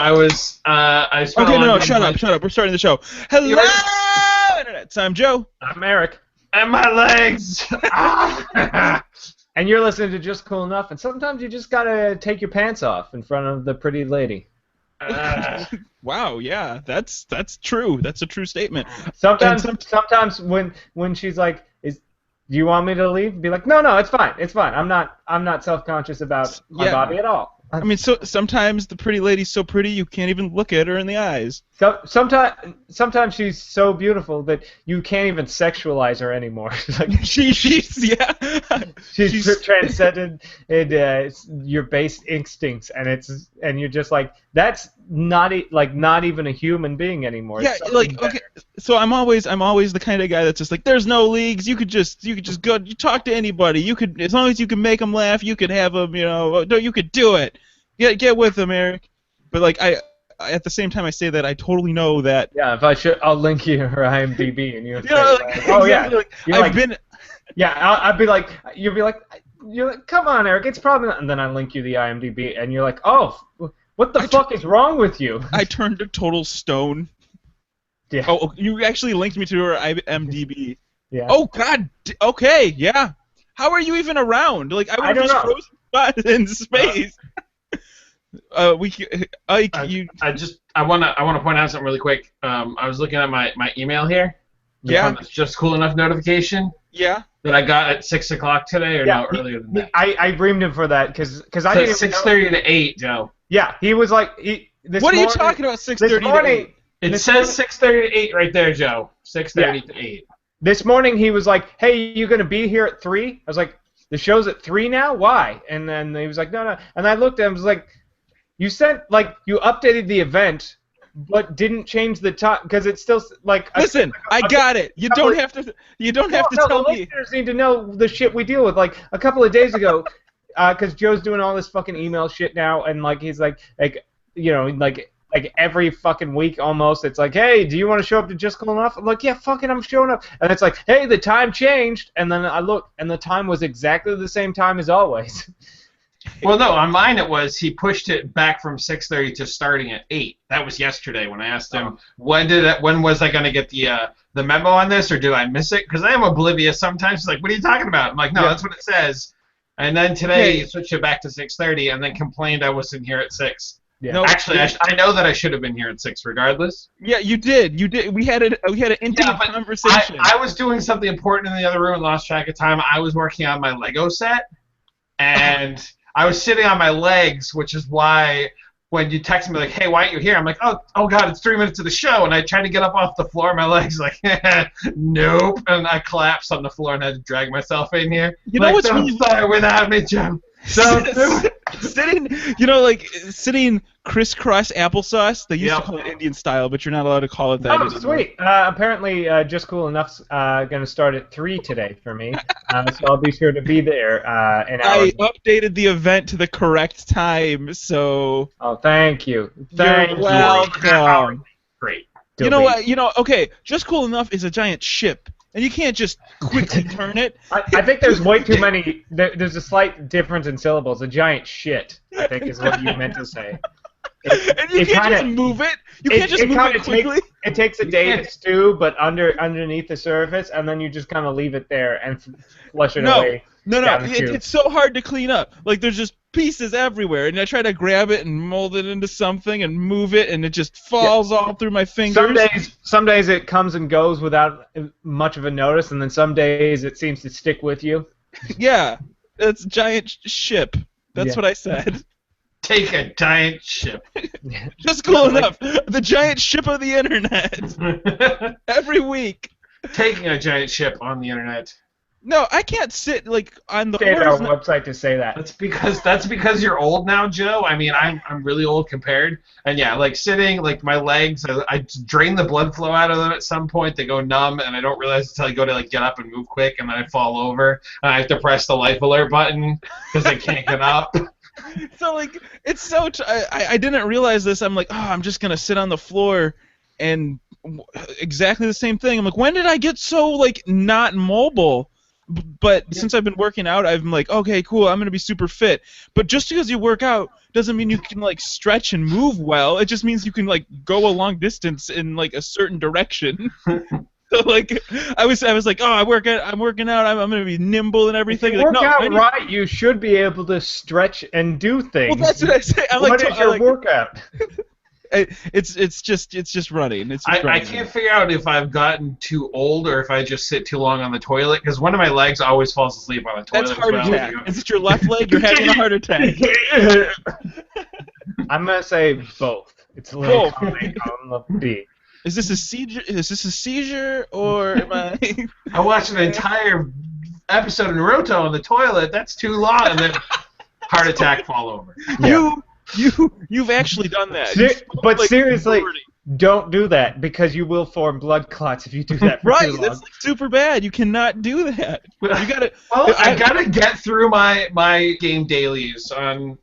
I spent a Okay, long no, time shut up. We're starting the show. Hello, Internet. I'm Joe. I'm Eric. and my legs. And you're listening to Just Cool Enough, and sometimes you just gotta take your pants off in front of the pretty lady. Wow, yeah, that's true. That's a true statement. Sometimes when she's like, "Do you want me to leave?" Be like, "No, it's fine. It's fine. I'm not self-conscious about my body at all." I mean, sometimes the pretty lady's so pretty you can't even look at her in the eyes. Sometimes she's so beautiful that you can't even sexualize her anymore. Like, she's she's transcended your base instincts, and you're just like, that's not even a human being anymore. Yeah, like, okay. So I'm always the kind of guy that's just like, there's no leagues. You could just go. You talk to anybody. You could, as long as you can make them laugh, you could have them. You could do it. Get with them, Eric. But like I at the same time I say that I totally know that. Yeah, I'll link you her IMDb, and you'll say, oh exactly, yeah, I've been. Yeah, I'd be like, you're like, come on, Eric, it's probably not. And then I link you the IMDb, and you're like, oh, what the fuck is wrong with you? I turned to total stone. Yeah. Oh, you actually linked me to her IMDb. Yeah. Oh God. Okay. Yeah. How are you even around? Like I would just frozen spot in space. I want to point out something really quick. I was looking at my email here. Yeah. It's Just Cool Enough notification. Yeah. That I got at 6 o'clock today, or no earlier than that. I reamed him for that because I didn't. 6:30 to 8, Joe. Yeah, he was like What are you talking about? 6:30 to 8. It says 6:30 to 8 right there, Joe. 6:30 to 8. This morning he was like, "Hey, you gonna be here at 3?" I was like, "The show's at 3 now? Why?" And then he was like, "No." And I looked at him, I was like, you updated the event, but didn't change the time because it's still like. Listen, I got it. You don't have to tell me. Listeners need to know the shit we deal with. Like a couple of days ago, because Joe's doing all this fucking email shit now, and like he's like every fucking week almost, it's like, hey, do you want to show up to Just Cool Enough? I'm like, yeah, fucking, I'm showing up. And it's like, hey, the time changed, and then I look, and the time was exactly the same time as always. Well, no, on mine it was he pushed it back from 6:30 to starting at 8. That was yesterday when I asked him when was I going to get the memo on this, or did I miss it? Because I am oblivious sometimes. He's like, what are you talking about? I'm like, no, that's what it says. And then today he switched it back to 6:30 and then complained I wasn't here at 6. Yeah. No, actually, I know that I should have been here at 6 regardless. Yeah, you did. We had an intimate conversation. I was doing something important in the other room and lost track of time. I was working on my Lego set, and I was sitting on my legs, which is why when you text me like, hey, why aren't you here? I'm like, oh God, it's 3 minutes to the show, and I tried to get up off the floor, my legs like, nope, and I collapsed on the floor and had to drag myself in here. You know what's really start without me, Jim. Sitting crisscross applesauce. They used to call it Indian style, but you're not allowed to call it that anymore. Sweet. Apparently, Just Cool Enough's going to start at 3 today for me, so I'll be sure to be there in hours. I updated the event to the correct time, so... Oh, thank you. You're welcome. Great. You know what? Okay, Just Cool Enough is a giant ship. And you can't just quickly turn it. I think there's way too many. There's a slight difference in syllables. A giant shit, I think, is what you meant to say. And you can't just move it. You can't just move it quickly. It takes a day to stew, but underneath the surface, and then you just kind of leave it there and flush it away. No. It's so hard to clean up. Like there's just pieces everywhere, and I try to grab it and mold it into something and move it, and it just falls all through my fingers. Some days it comes and goes without much of a notice, and then some days it seems to stick with you. Yeah, it's a giant ship. That's what I said. Take a giant ship. Just Cool Enough. The giant ship of the internet. Every week. Taking a giant ship on the internet. No, I can't sit on the our website to say that. That's because you're old now, Joe. I mean, I'm really old compared. And yeah, like sitting, like my legs, I drain the blood flow out of them at some point. They go numb, and I don't realize until I go to like get up and move quick, and then I fall over, and I have to press the life alert button because I can't get up. So like it's so I didn't realize this. I'm like, I'm just gonna sit on the floor and exactly the same thing. I'm like, when did I get so like not mobile? But since I've been working out, I'm like, okay, cool, I'm gonna be super fit. But just because you work out doesn't mean you can like stretch and move well. It just means you can like go a long distance in like a certain direction. So like, I was like, oh, I'm working out. I'm gonna be nimble and everything. If you Like, work no, out right, you should be able to stretch and do things. Well, that's what I say. What is your workout? It's just running. It's just I running. can't figure out if I've gotten too old or if I just sit too long on the toilet, because one of my legs always falls asleep on the toilet. That's heart as well. attack. Is it your left leg? You're having a heart attack. I'm gonna say both. It's a little comment on the B. Is this a seizure? Is this a seizure, or am I? I watched an entire episode in Naruto on the toilet. That's too long, and then heart attack, fall over. Yeah. You've actually done that. But Like, seriously, 30. don't do that because you will form blood clots if you do that for Right, too long. that's like super bad. You cannot do that. You gotta. Well, I gotta get through my game dailies on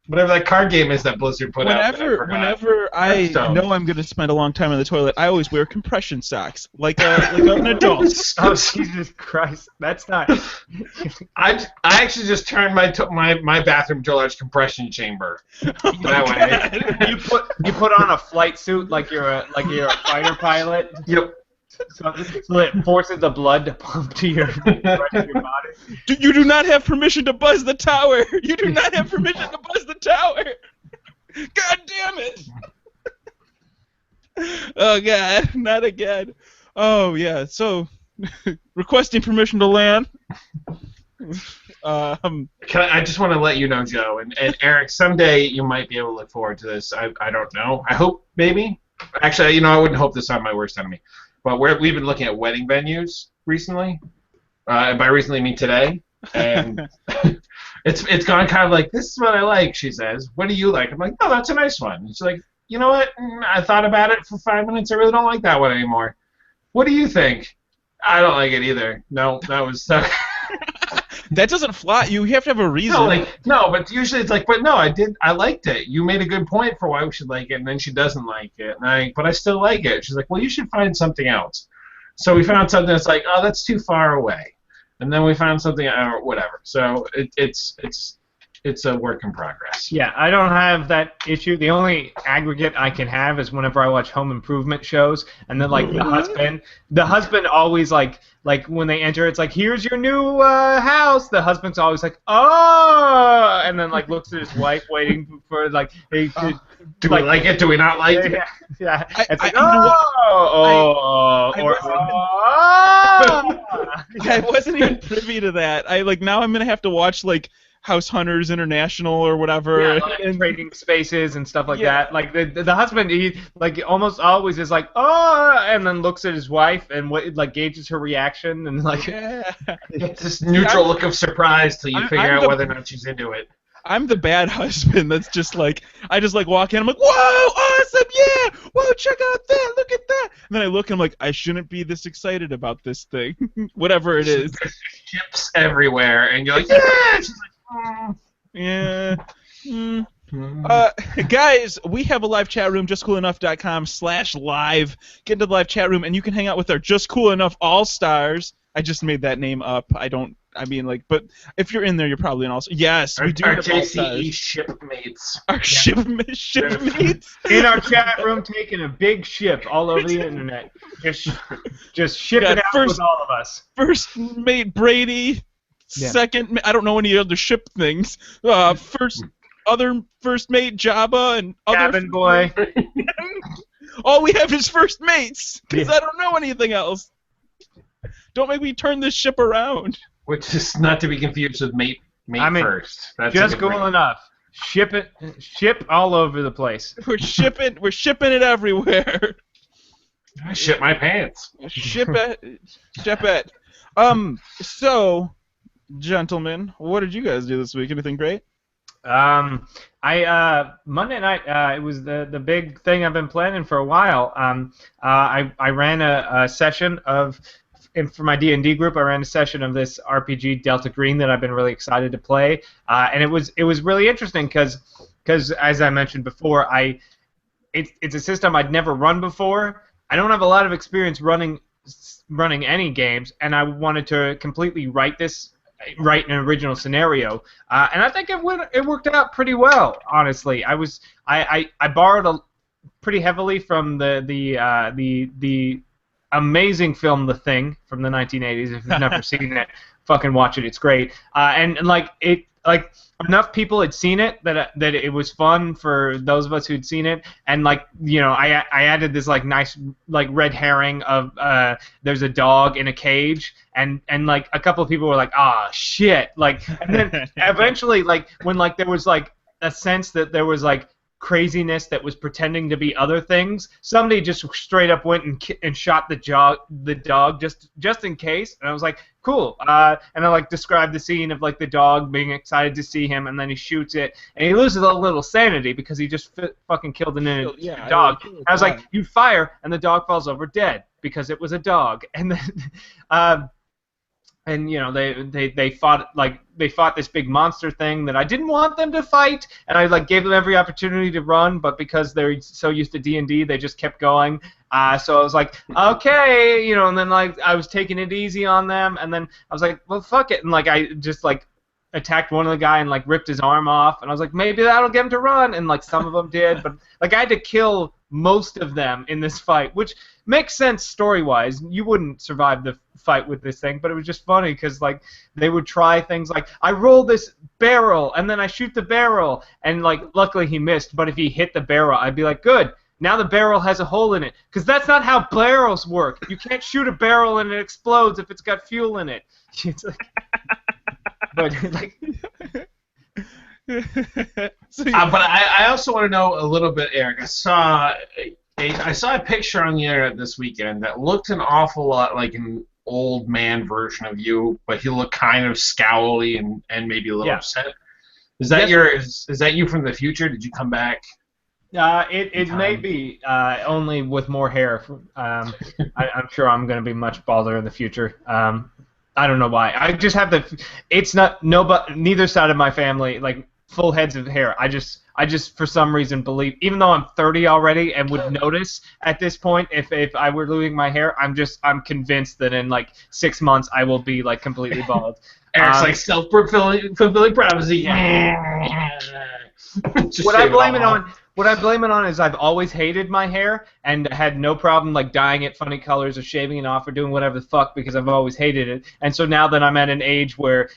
whatever that card game is that Blizzard put out. Whenever I Hearthstone. know I'm gonna spend a long time on the toilet, I always wear compression socks, like an adult. Oh, Jesus Christ. That's not... I actually just turned my bathroom to a large compression chamber. That way. You put on a flight suit like you're a fighter pilot. Yep. So it forces the blood to pump to your rest of your body. You do not have permission to buzz the tower. You do not have permission to buzz the tower. God damn it! Oh God, not again. Oh yeah. So, requesting permission to land. I just want to let you know, Joe, and Eric, someday you might be able to look forward to this. I don't know. I hope, maybe. Actually, I wouldn't hope this on my worst enemy. But we've been looking at wedding venues recently. And by recently, I mean today. And it's gone kind of like, this is what I like, she says. What do you like? I'm like, oh, that's a nice one. And she's like, you know what? I thought about it for 5 minutes. I really don't like that one anymore. What do you think? I don't like it either. No, that was... That doesn't fly. You have to have a reason. No, but usually it's like, but no, I liked it. You made a good point for why we should like it, and then she doesn't like it, but I still like it. She's like, well, you should find something else. So we found something that's like, oh, that's too far away, and then we found something, whatever. So it's a work in progress. Yeah, I don't have that issue. The only aggregate I can have is whenever I watch home improvement shows, and then like the husband always like when they enter, it's like, here's your new house. The husband's always like, oh, and then like looks at his wife waiting for like, hey, do we like it? Do we not like it? Yeah. It's like, I wasn't even privy to that. Now I'm gonna have to watch like House Hunters International or whatever. Yeah, like trading spaces and stuff like that. Like the husband, he like almost always is like, oh, and then looks at his wife and like gauges her reaction and like it's this neutral look of surprise till you figure out whether or not she's into it. I'm the bad husband that's just like, I just like walk in, I'm like, whoa, awesome, yeah, whoa, check out that, look at that. And then I look and I'm like, I shouldn't be this excited about this thing, whatever it is. There's chips everywhere, and you're like, yeah. She's like, yeah. Guys, we have a live chat room, justcoolenough.com/live. Get into the live chat room, and you can hang out with our Just Cool Enough All-Stars. I just made that name up. But if you're in there, you're probably an all-star. Yes, we do our have JCE all-stars. shipmates. Our shipmates. in our chat room, taking a big ship all over the internet, just shipping out with all of us. First mate Brady. Yeah. Second, I don't know any other ship things. First mate Jabba and Cabin boy. All we have is first mates, because Yeah. I don't know anything else. Don't make me turn this ship around. Which is not to be confused with mate first. That's Just cool enough. Ship all over the place. We're shipping it everywhere. I shit my pants. Ship it. So, gentlemen, what did you guys do this week? Anything great? Monday night, it was the big thing I've been planning for a while. I ran a session of, and for my D&D group, I ran a session of this RPG Delta Green that I've been really excited to play, and it was really interesting because as I mentioned before, it's a system I'd never run before. I don't have a lot of experience running running any games, and I wanted to completely write an original scenario, and I think it worked out pretty well. Honestly, I borrowed pretty heavily from the amazing film The Thing from the 1980s. If you've never seen it, fucking watch it. It's great. And like enough people had seen it that it was fun for those of us who'd seen it. And like I added this like nice like red herring of there's a dog in a cage, and like a couple of people were like, ah shit, like, and then eventually like when like there was like a sense that there was like craziness that was pretending to be other things, somebody just straight up went and shot the dog just in case, and I was like, cool. And I like described the scene of like the dog being excited to see him, and then he shoots it, and he loses a little sanity because he just fucking killed an innocent dog. I was like, you fire, and the dog falls over dead because it was a dog, and then and they fought this big monster thing that I didn't want them to fight, and I like gave them every opportunity to run, but because they're so used to D&D, they just kept going. So I was like, okay, and then like I was taking it easy on them, and then I was like, well, fuck it, and like I just like attacked one of the guy and like ripped his arm off, and I was like, maybe that'll get him to run, and like some of them did, but like I had to kill most of them in this fight, which makes sense story-wise. You wouldn't survive the fight with this thing, but it was just funny because like they would try things like, I roll this barrel and then I shoot the barrel, and like luckily he missed, but if he hit the barrel, I'd be like, good, now the barrel has a hole in it, because that's not how barrels work. You can't shoot a barrel and it explodes if it's got fuel in it. It's like, but like. But I also want to know a little bit, Eric. I saw a picture on the internet this weekend that looked an awful lot like an old man version of you, but he looked kind of scowly and maybe a little upset. Is that is that you from the future? Did you come back? It may be only with more hair. I'm sure I'm going to be much balder in the future. I don't know why. I just have it's not neither side of my family like full heads of hair. I just for some reason believe, even though I'm 30 already and would notice at this point if I were losing my hair, I'm convinced that in like 6 months I will be like completely bald. Eric's like self-fulfilling prophecy. What I blame it on is I've always hated my hair and had no problem like dyeing it funny colors or shaving it off or doing whatever the fuck because I've always hated it. And so now that I'm at an age where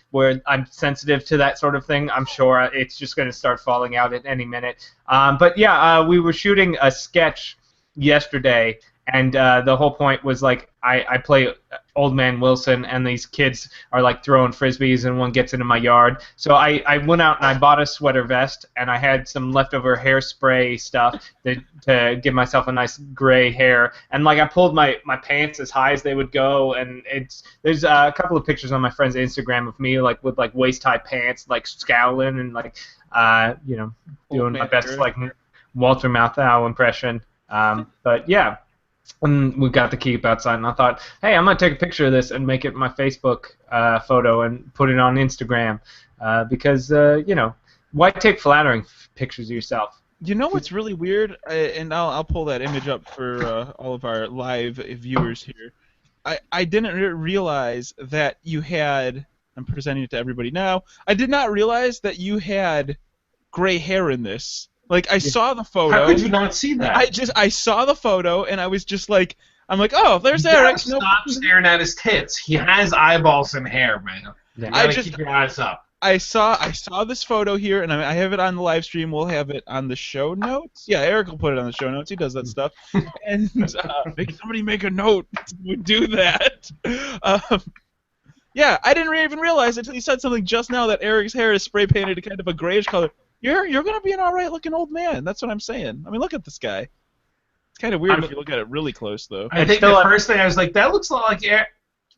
I'm sensitive to that sort of thing, I'm sure it's just going to start falling out at any minute. But yeah, we were shooting a sketch yesterday, and the whole point was like I play Old Man Wilson, and these kids are like throwing frisbees, and one gets into my yard. So I went out and I bought a sweater vest, and I had some leftover hairspray stuff to give myself a nice gray hair. And like I pulled my pants as high as they would go, and there's a couple of pictures on my friend's Instagram of me like with like waist high pants, like scowling and like doing my best like Walter Matthau impression. But yeah. And we got the keep outside, and I thought, hey, I'm going to take a picture of this and make it my Facebook photo and put it on Instagram because, why take flattering pictures of yourself? You know what's really weird? And I'll pull that image up for all of our live viewers here. I didn't realize that you had, I'm presenting it to everybody now, I did not realize that you had gray hair in this. Like, I saw the photo. How could you not see that? I saw the photo, and I was just like, I'm like, oh, there's Eric. Stop staring at his tits. He has eyeballs and hair, man. You gotta keep your eyes up. I saw this photo here, and I have it on the live stream. We'll have it on the show notes. Yeah, Eric will put it on the show notes. He does that stuff. And somebody make a note. We do that. Yeah, I didn't even realize until you said something just now that Eric's hair is spray painted kind of a grayish color. You're gonna be an alright looking old man. That's what I'm saying. I mean, look at this guy. It's kind of weird if you look at it really close, though. I think the first thing I was like, that looks a lot like Eric.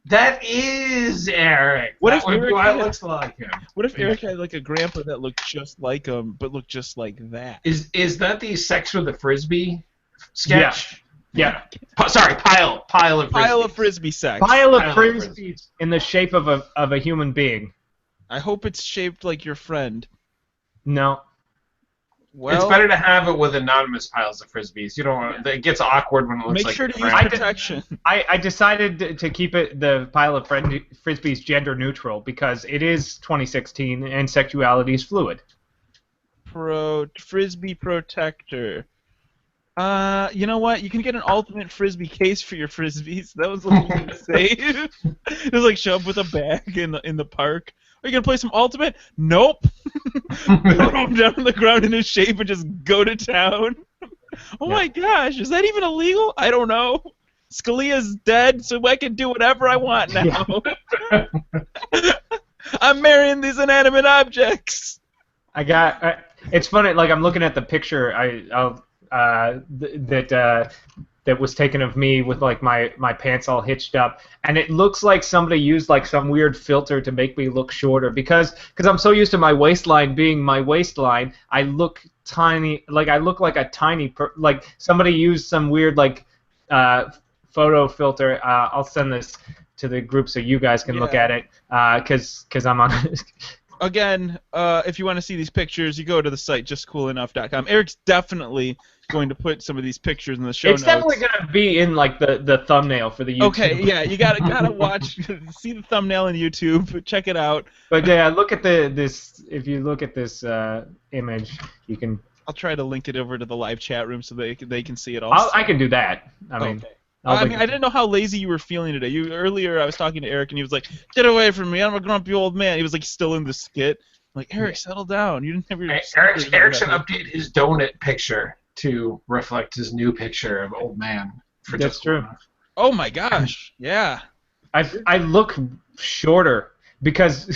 That is Eric. What if Eric looks like him? What if Eric had like a grandpa that looked just like him, but looked just like that? Is that the Sex with the Frisbee sketch? Yeah. Sorry, pile of frisbees. Pile of frisbee sex. Pile of frisbees in the shape of a human being. I hope it's shaped like your friend. No. It's better to have it with anonymous piles of frisbees. You don't want it gets awkward when it looks Make like sure to use friend. protection. I decided to keep the pile of frisbees gender neutral because it is 2016 and sexuality is fluid. Frisbee protector. You know what? You can get an ultimate frisbee case for your frisbees. That was what you to say. Just like show up with a bag in the park. Are you gonna play some ultimate? Nope. Throw him down on the ground in his shape and just go to town. Oh my gosh, is that even illegal? I don't know. Scalia's dead, so I can do whatever I want now. I'm marrying these inanimate objects. It's funny. Like I'm looking at the picture that was taken of me with like my pants all hitched up, and it looks like somebody used like some weird filter to make me look shorter because I'm so used to my waistline being my waistline. I look tiny, like I look like a tiny like somebody used some weird like photo filter. I'll send this to the group so you guys can look at it because I'm on. Again, if you want to see these pictures, you go to the site justcoolenough.com. Eric's definitely going to put some of these pictures in the show notes. It's definitely going to be in like the thumbnail for the YouTube. Okay, yeah, you gotta watch, see the thumbnail on YouTube, check it out. But yeah, look at this. If you look at this image, you can. I'll try to link it over to the live chat room so they can see it also. I can do that. I mean. I didn't know how lazy you were feeling today. Earlier, I was talking to Eric, and he was like, "Get away from me! I'm a grumpy old man." He was like still in the skit. I'm like, Eric, settle down. You didn't have your. Eric should update his donut picture to reflect his new picture of old man. That's true. Oh my gosh! Yeah. I look shorter because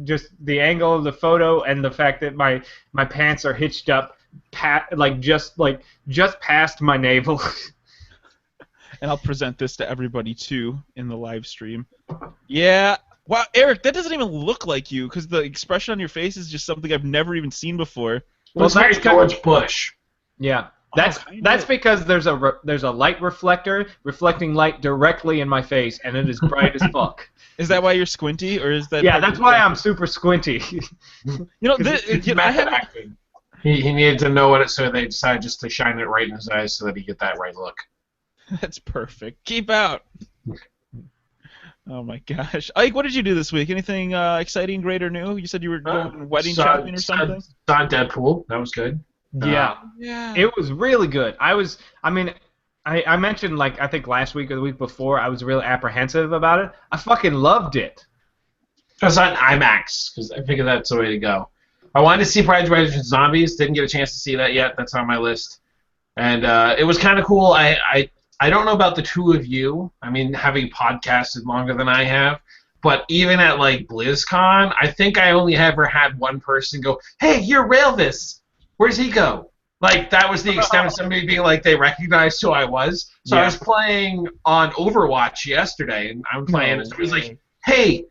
just the angle of the photo and the fact that my pants are hitched up, just past my navel. And I'll present this to everybody too in the live stream. Yeah. Wow, Eric, that doesn't even look like you because the expression on your face is just something I've never even seen before. Well, that's George Bush. Yeah. That's because there's a light reflector reflecting light directly in my face, and it is bright as fuck. Is that why you're squinty, or is that? Yeah, that's why I'm super squinty. I haven't. He needed to know it, so they decided just to shine it right in his eyes so that he get that right look. That's perfect. Keep out. Oh my gosh, Ike, what did you do this week? Anything exciting, great, or new? You said you were going wedding shopping or something. Saw Deadpool. That was good. Yeah. It was really good. I mentioned like I think last week or the week before I was really apprehensive about it. I fucking loved it. I was on IMAX because I figured that's the way to go. I wanted to see Pride Riders and Zombies. Didn't get a chance to see that yet. That's on my list. And it was kind of cool. I don't know about the two of you. I mean, having podcasted longer than I have, but even at like BlizzCon, I think I only ever had one person go, "Hey, you're Railvis. Where's he go?" Like that was the extent of somebody being like they recognized who I was. So I was playing on Overwatch yesterday, and I'm playing, and somebody's like, "Hey,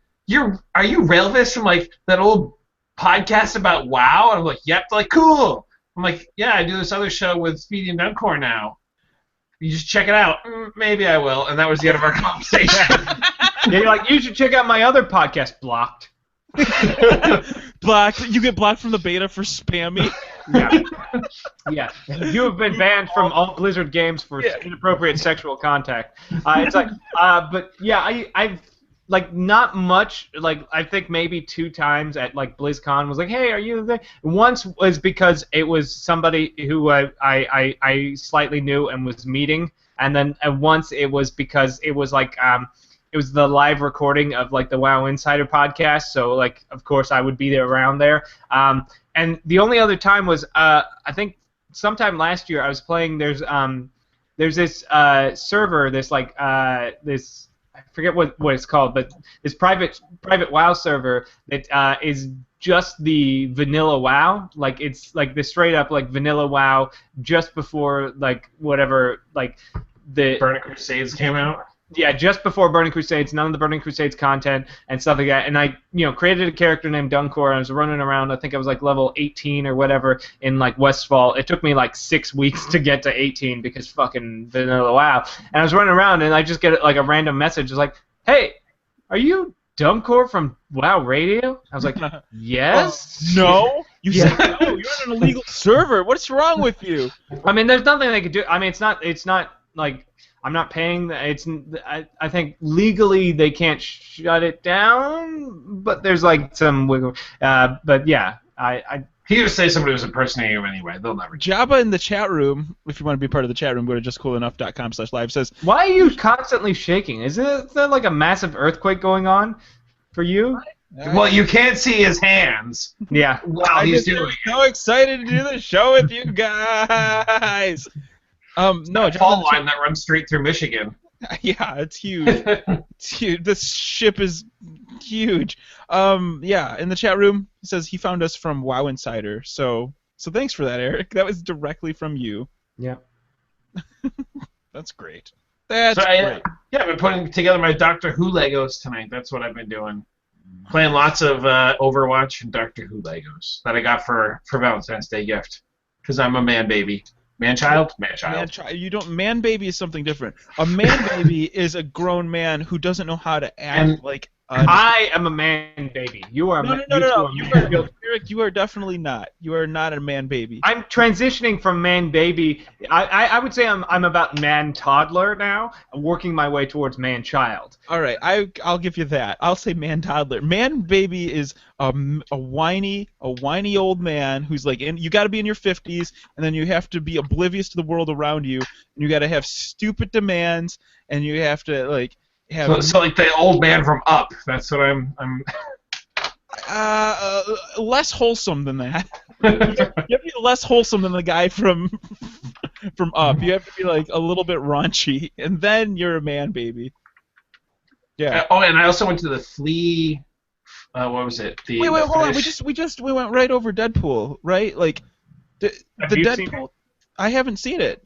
are you Railvis from like that old podcast about WoW?" And I'm like, "Yep." They're like, "Cool." I'm like, "Yeah, I do this other show with Speedy and Dunkor now. You just check it out." Maybe I will. And that was the end of our conversation. You're like, "You should check out my other podcast, Blocked." Blocked? You get blocked from the beta for spammy? Yeah. You have been banned from all Blizzard games for inappropriate sexual contact. It's like, but yeah, I've like not much. Like I think maybe 2 times at like BlizzCon was like, "Hey, are you there?" Once was because it was somebody who I slightly knew and was meeting, and then once it was because it was like it was the live recording of like the WoW Insider podcast. So like of course I would be there around there. And the only other time was I think sometime last year I was playing. There's this server, this like this. I forget what it's called, but this private WoW server that is just the vanilla WoW. Like it's like the straight up like vanilla WoW just before like whatever like the Burning Crusades came out. Yeah, just before Burning Crusades, none of the Burning Crusades content and stuff like that. And I, created a character named Dunkor. I was running around. I think I was like level 18 or whatever in like Westfall. It took me like 6 weeks to get to 18 because fucking vanilla WoW. And I was running around and I just get like a random message. It's like, "Hey, are you Dunkor from WoW Radio?" I was like, "Yes." No. You Yeah. said no. You're on an illegal server. What's wrong with you? I mean, there's nothing they could do. I mean, it's not like I'm not paying. I think legally they can't shut it down, but there's like some wiggle. But yeah, He would say somebody was impersonating him anyway. They'll never. Jabba in the chat room, if you want to be part of the chat room, go to justcoolenough.com/live, says, why are you constantly shaking? Is there like a massive earthquake going on for you? Well, you can't see his hands Yeah. while he's doing it. so excited to do the show with you guys. No, That Jabba fall in the chat- line that runs straight through Michigan. yeah, it's huge. It's huge. This ship is huge. Yeah, in the chat room, he says he found us from WoW Insider. So thanks for that, Eric. That was directly from you. Yeah. That's great. That's So great. I've been putting together my Doctor Who Legos tonight. That's what I've been doing. Playing lots of Overwatch and Doctor Who Legos that I got for Valentine's Day gift. Because I'm a man baby. Man-child? Man-child. Man baby is something different. A man baby is a grown man who doesn't know how to act And like I am a man baby. You are. No. You two are man. Eric, you are definitely not. You are not a man baby. I'm transitioning from man baby. I would say I'm about man toddler now. I'm working my way towards man child. All right, I'll give you that. I'll say man toddler. Man baby is a whiny old man who's like, you got to be in your 50s, and then you have to be oblivious to the world around you, and you got to have stupid demands, and you have to like have. So like the old man from Up. That's what I'm. Less wholesome than that. You have to be less wholesome than the guy from Up. You have to be like a little bit raunchy, and then you're a man baby. Yeah. Oh, and I also went to the Flea. What was it? Wait, hold on. We went right over Deadpool, right? Like the you seen Deadpool. I haven't seen it.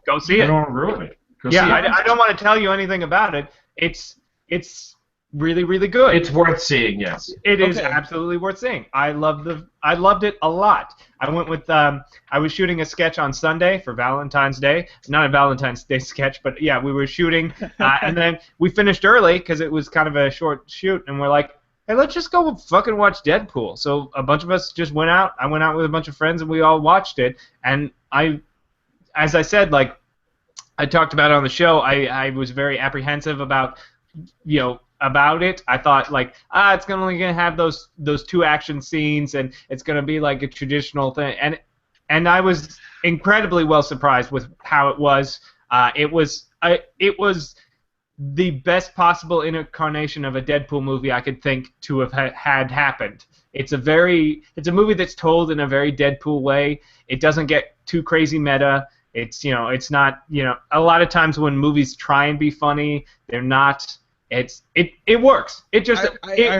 Go see it. Don't ruin it. Go Yeah, see it. I don't want to tell you anything about it. It's really, really good. It's worth seeing. Yes. It is Okay. absolutely worth seeing. I loved it a lot. I went with I was shooting a sketch on Sunday for Valentine's Day. Not a Valentine's Day sketch, but yeah, we were shooting, and then we finished early because it was kind of a short shoot, and we're like, hey, let's just go fucking watch Deadpool. So a bunch of us just went out. I went out with a bunch of friends, and we all watched it. And as I said, like I talked about it on the show, I was very apprehensive about, about it. I thought like, it's only gonna have those two action scenes, and it's gonna be like a traditional thing. And I was incredibly well surprised with how it was. It was the best possible incarnation of a Deadpool movie I could think to have had happened. It's a movie that's told in a very Deadpool way. It doesn't get too crazy meta. It's not, a lot of times when movies try and be funny, they're not. It works. It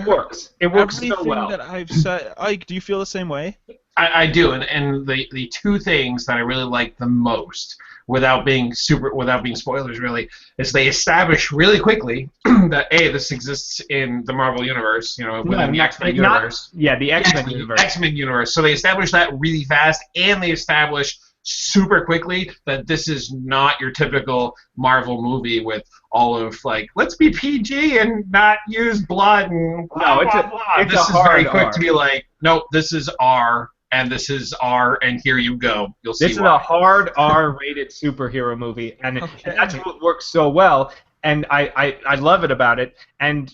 works. It works so everything well. that I've said. Ike, do you feel the same way? I do, and the two things that I really like the most, without being spoilers really, is they establish really quickly that this exists in the Marvel universe, within the X-Men universe. The X-Men universe. X-Men universe. So they establish that really fast, and they establish super quickly that this is not your typical Marvel movie with all of like, let's be PG and not use blood and blah, No, blah, blah. it's This a is hard very quick R. to be like, nope, this is R, and this is R, and here you go. You'll see This is why. a hard R-rated superhero movie, and Okay. that's what works so well. And I love it about it, and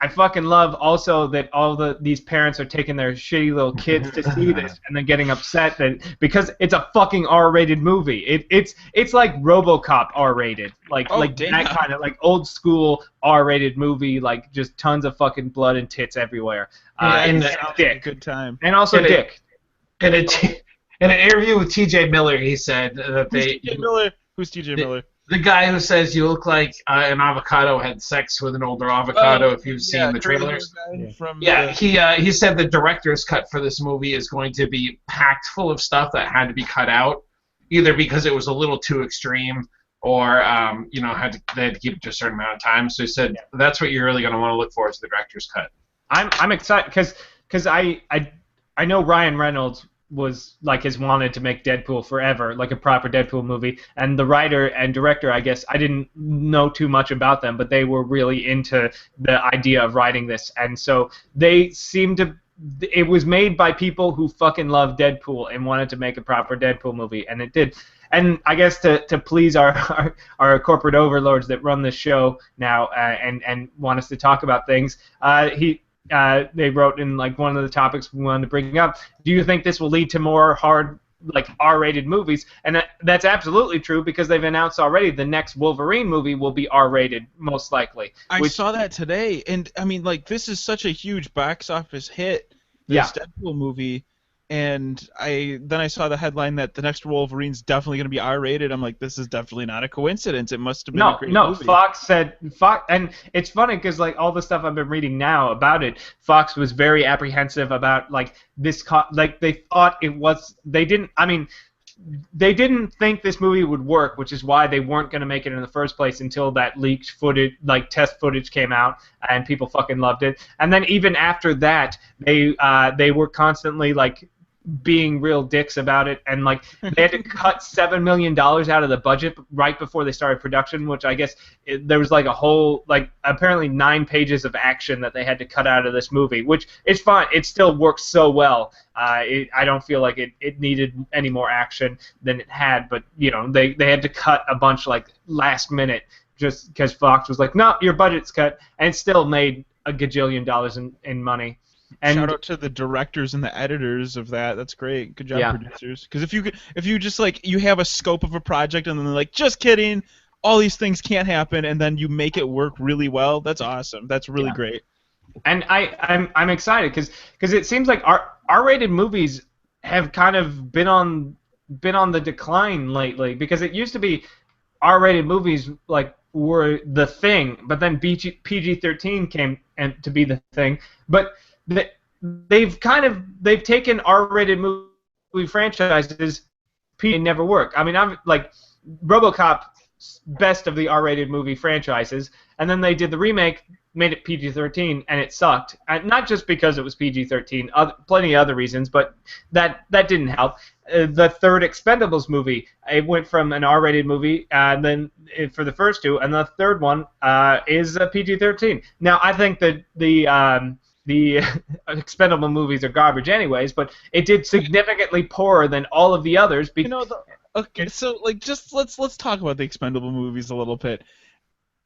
I fucking love also that these parents are taking their shitty little kids to see this, and then getting upset because it's a fucking R-rated movie. It's like RoboCop R-rated, like damn. that kind of like old school R-rated movie, like just tons of fucking blood and tits everywhere. and And Sounds like a dick, good time. and also And it- dick. In an interview with T.J. Miller, he said that Who's TJ Miller? the guy who says you look like an avocado had sex with an older avocado, if you've seen the trailers. He said the director's cut for this movie is going to be packed full of stuff that had to be cut out, either because it was a little too extreme or they had to keep it to a certain amount of time. So he said that's what you're really going to want to look for is the director's cut. I'm excited because I know Ryan Reynolds has wanted to make Deadpool forever, like a proper Deadpool movie, and the writer and director, I guess I didn't know too much about them, but they were really into the idea of writing this, and so they seem to it was made by people who fucking love Deadpool and wanted to make a proper Deadpool movie, and it did. And I guess to please our corporate overlords that run this show now and want us to talk about things, they wrote in like one of the topics we wanted to bring up. Do you think this will lead to more hard like R-rated movies? And that's absolutely true because they've announced already the next Wolverine movie will be R-rated most likely. I saw that today, and I mean like this is such a huge box office hit. This Deadpool movie. And then I saw the headline that the next Wolverine's definitely going to be R-rated. I'm like, this is definitely not a coincidence. It must have been a great movie. Fox, and it's funny because like all the stuff I've been reading now about it, Fox was very apprehensive about like this. Like they thought it was. They didn't think this movie would work, which is why they weren't going to make it in the first place until that leaked footage, like test footage, came out and people fucking loved it. And then even after that, they were constantly like being real dicks about it, and like they had to cut $7 million out of the budget right before they started production, which I guess there was like a whole like apparently 9 pages of action that they had to cut out of this movie, which is fine. It still works so well. I don't feel like it needed any more action than it had, but you know they had to cut a bunch like last minute just because Fox was like, no, your budget's cut, and it still made a gajillion dollars in money. And shout out to the directors and the editors of that. That's great. Good job, producers. Because if you just like you have a scope of a project and then they're like, just kidding, all these things can't happen, and then you make it work really well. That's awesome. That's really great. And I'm excited because it seems like R-rated movies have kind of been on the decline lately. Because it used to be R-rated movies like were the thing, but then PG-13 came to be the thing, but they've taken R-rated movie franchises, PG never work. I mean, I'm like RoboCop's best of the R-rated movie franchises, and then they did the remake, made it PG-13, and it sucked. And not just because it was PG-13, plenty of other reasons, but that didn't help. The third Expendables movie, it went from an R-rated movie, and then for the first two, and the third one is PG-13. Now, I think that the Expendable movies are garbage anyways, but it did significantly poorer than all of the others. Okay, so like just let's talk about the Expendable movies a little bit.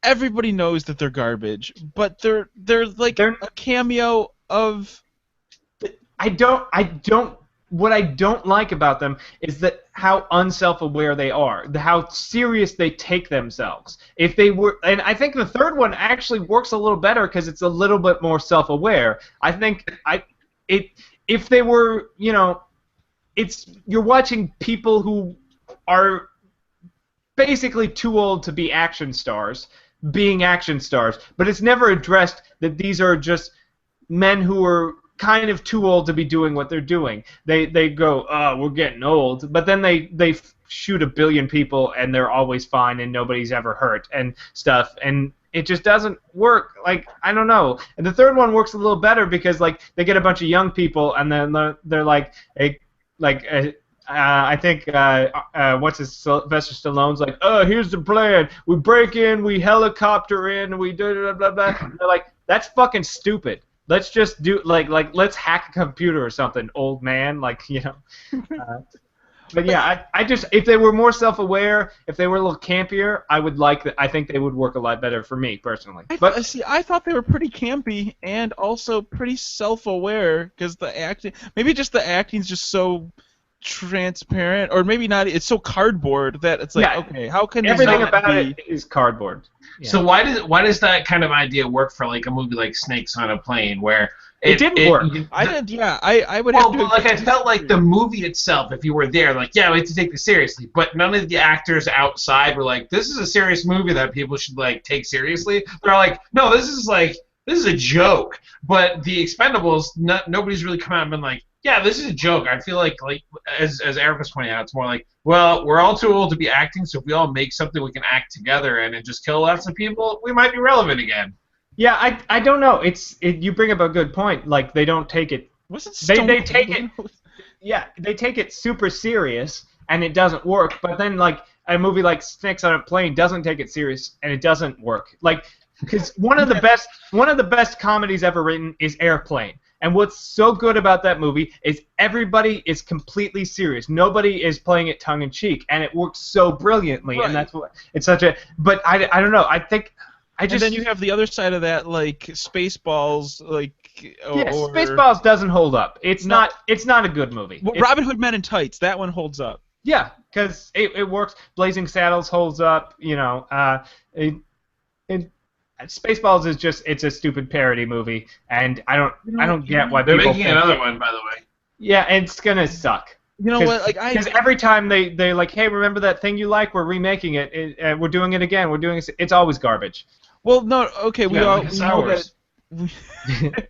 Everybody knows that they're garbage, but they're a cameo of. What I don't like about them is that how unself-aware they are, how serious they take themselves. If they were, and I think the third one actually works a little better because it's a little bit more self-aware. I think if they were, you know, you're watching people who are basically too old to be action stars, being action stars, but it's never addressed that these are just men who are kind of too old to be doing what they're doing. They go, oh, we're getting old, but then they shoot 1 billion people and they're always fine and nobody's ever hurt and stuff, and it just doesn't work. Like, I don't know. And the third one works a little better because like they get a bunch of young people and then they're like I think Sylvester Stallone's like, oh, here's the plan. We break in, we helicopter in, we do blah blah blah. And they're like, that's fucking stupid. Let's just do like let's hack a computer or something, old man. Like, you know. But yeah, I just, if they were more self-aware, if they were a little campier, I think they would work a lot better for me personally. I thought they were pretty campy and also pretty self-aware because the acting's just so transparent, or maybe not. It's so cardboard that it's like, okay, how can everything about it is cardboard? Yeah. So why does that kind of idea work for like a movie like Snakes on a Plane, where it didn't work? I would have to. Like I felt like the movie itself, if you were there, like, yeah, we have to take this seriously. But none of the actors outside were like, this is a serious movie that people should like take seriously. They're like, no, this is a joke. But the Expendables, nobody's really come out and been like, yeah, this is a joke. I feel like as Eric was pointing out, it's more like, well, we're all too old to be acting, so if we all make something we can act together and just kill lots of people, we might be relevant again. Yeah, I don't know. You bring up a good point. Like, they don't take it. They take it. Yeah, they take it super serious, and it doesn't work. But then, like, a movie like Snakes on a Plane doesn't take it serious, and it doesn't work. Like, because one of the best comedies ever written is Airplane. And what's so good about that movie is everybody is completely serious. Nobody is playing it tongue in cheek, and it works so brilliantly. Right. And that's what it's such a. But I don't know. I think I And just. then you have the other side of that, like Spaceballs, like Yeah, or Spaceballs doesn't hold up. It's No. not. It's not a good movie. Well, It's- Robin Hood Men in Tights. That one holds up. Yeah, because it works. Blazing Saddles holds up. You know, Spaceballs is just it's a stupid parody movie, and I don't get why They're people making think, another one, by the way. Yeah, and it's gonna suck. You know what? Like Because every time they like, hey, remember that thing you like? We're remaking it. We're doing it again. We're doing it. It's always garbage. Well, no. Okay, we Yeah, all like we Star know Wars. that.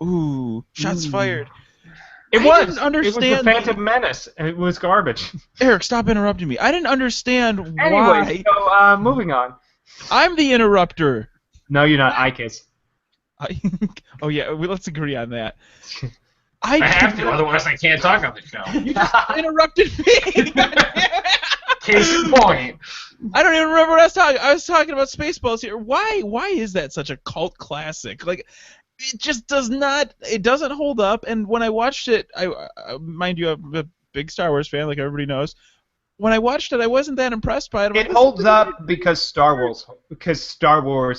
Ooh, shots fired. It I was. didn't It understand was the Phantom Menace. And it was garbage. Eric, stop interrupting me. I didn't understand Anyways, why. so moving on. I'm the interrupter. No, you're not. Icus. Oh yeah, let's agree on that. I have to, otherwise I can't talk on the show. You just interrupted me. Case in point. I don't even remember what I was talking. I was talking about Spaceballs here. Why is that such a cult classic? Like, it just does not. It doesn't hold up. And when I watched it, mind you, I'm a big Star Wars fan, like everybody knows. When I watched it, I wasn't that impressed by it. It holds up because Star Wars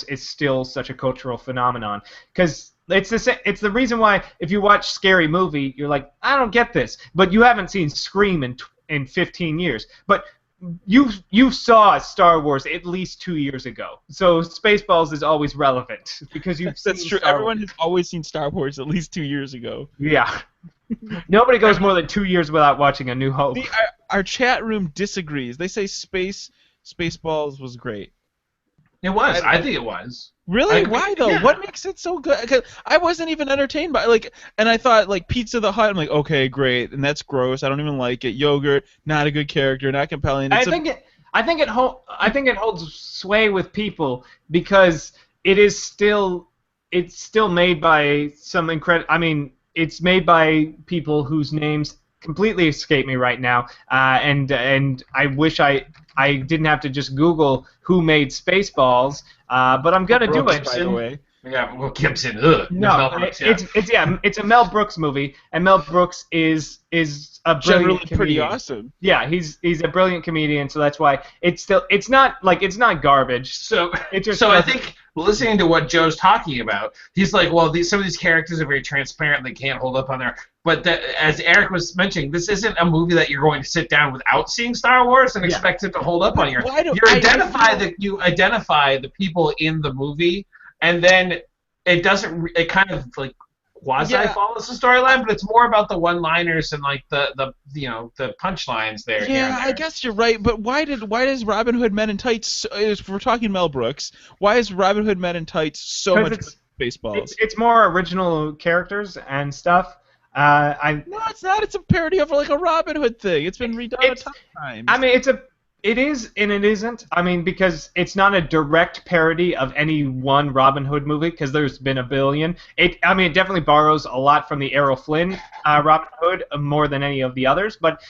is still such a cultural phenomenon. Because it's the reason why if you watch Scary Movie, you're like, I don't get this, but you haven't seen Scream in 15 years. But you saw Star Wars at least 2 years ago, so Spaceballs is always relevant because you've seen That's true. Star Everyone Wars. has always seen Star Wars at least 2 years ago. Yeah. Nobody goes more than 2 years without watching A New Hope. Our chat room disagrees. They say Spaceballs was great. It was. I think it was. Really? I- Why though? yeah. What makes it so good? 'Cause I wasn't even entertained by it. And I thought like Pizza the Hut. I'm like, okay, great, and that's gross. I don't even like it. Yogurt, not a good character, not compelling. I think it holds sway with people because it's still made by some incredible. I mean, it's made by people whose names completely escape me right now, and I wish I didn't have to just Google who made Spaceballs, but I'm gonna do it. by the way. Yeah, Will Gibson. Ugh. No, Mel Brooks, yeah. it's a Mel Brooks movie, and Mel Brooks is a brilliant Generally comedian. pretty awesome. Yeah, he's a brilliant comedian, so that's why it's not garbage. So, It just so I doesn't- think listening to what Joe's talking about, he's like, well, some of these characters are very transparent; they can't hold up on there. But as Eric was mentioning, this isn't a movie that you're going to sit down without seeing Star Wars and expect it to hold up on your. Why do- You I- identify the people in the movie, and then it doesn't. It kind of like quasi follows the storyline, but it's more about the one-liners and like the punchlines there. here Yeah, and there. I guess you're right. But why does Robin Hood Men in Tights? If we're talking Mel Brooks, why is Robin Hood Men in Tights so 'Cause much it's- Spaceballs? It's more original characters and stuff. I No, it's not. It's a parody of like a Robin Hood thing. It's been redone a ton of times. I mean it is and it isn't. I mean because it's not a direct parody of any one Robin Hood movie because there's been a billion. It definitely borrows a lot from the Errol Flynn Robin Hood more than any of the others, but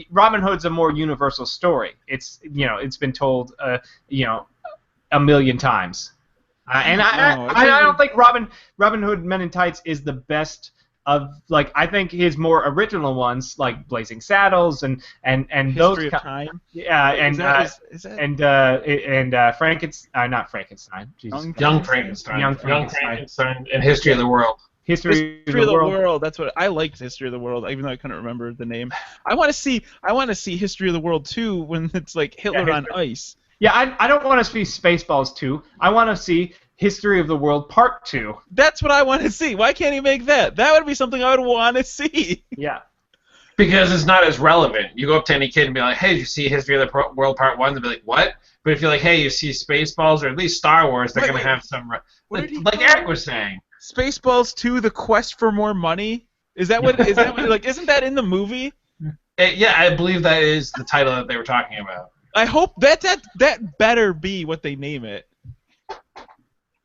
Robin Hood's a more universal story. It's been told a million times. And I don't think Robin Hood Men in Tights is the best of I think his more original ones like Blazing Saddles and those History of Time. yeah Is that Frankenstein not Frankenstein Jesus. Young Frankenstein. Young Frankenstein. And History of the World. History History of the World. That's what I liked. History of the World, even though I couldn't remember the name. I want to see History of the World 2 when it's like Hitler on ice. Yeah, I don't want to see Spaceballs 2. I want to see History of the World Part 2. That's what I want to see. Why can't he make that? That would be something I would want to see. Yeah. Because it's not as relevant. You go up to any kid and be like, hey, did you see History of the World Part 1? They'll be like, what? But if you're like, hey, you see Spaceballs or at least Star Wars, they're going to have some... What did he like call Eric it? was saying. Spaceballs 2: The Quest for More Money? Is that what like isn't that in the movie? Yeah, I believe that is the title that they were talking about. I hope that better be what they name it.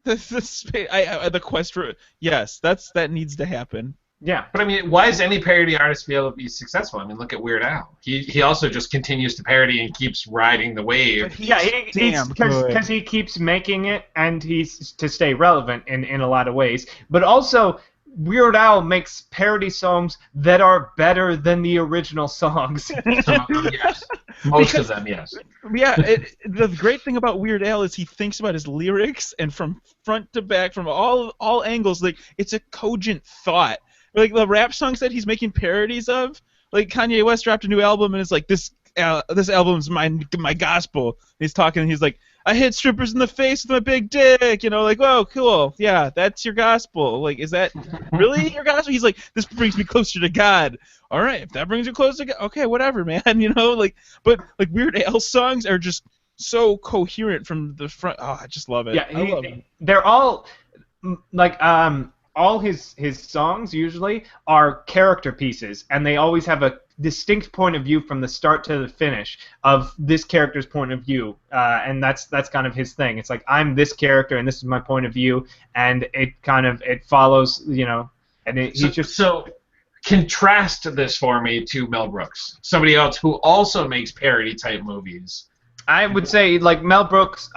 The quest for that needs to happen. Yeah. But I mean, why does any parody artist be able to be successful? I mean, look at Weird Al. He also just continues to parody and keeps riding the wave. Because he keeps making it and he's to stay relevant in a lot of ways. But also Weird Al makes parody songs that are better than the original songs. Some of them, yes. Most of them, yes. Yeah, the great thing about Weird Al is he thinks about his lyrics, and from front to back, from all angles, like it's a cogent thought. Like the rap songs that he's making parodies of, like Kanye West dropped a new album and it's like this album's my gospel. He's talking, he's like, I hit strippers in the face with my big dick, like, whoa, cool, yeah, that's your gospel. Like, is that really your gospel? He's like, this brings me closer to God. All right, if that brings you closer to God, okay, whatever, man, but like Weird Al songs are just so coherent from the front. Oh, I just love it. Yeah, I love it. They're all like all his songs usually are character pieces, and they always have a distinct point of view from the start to the finish of this character's point of view, and that's kind of his thing. It's like, I'm this character, and this is my point of view, and it follows, and he just so contrast this for me to Mel Brooks, somebody else who also makes parody type movies. I would say, like, Mel Brooks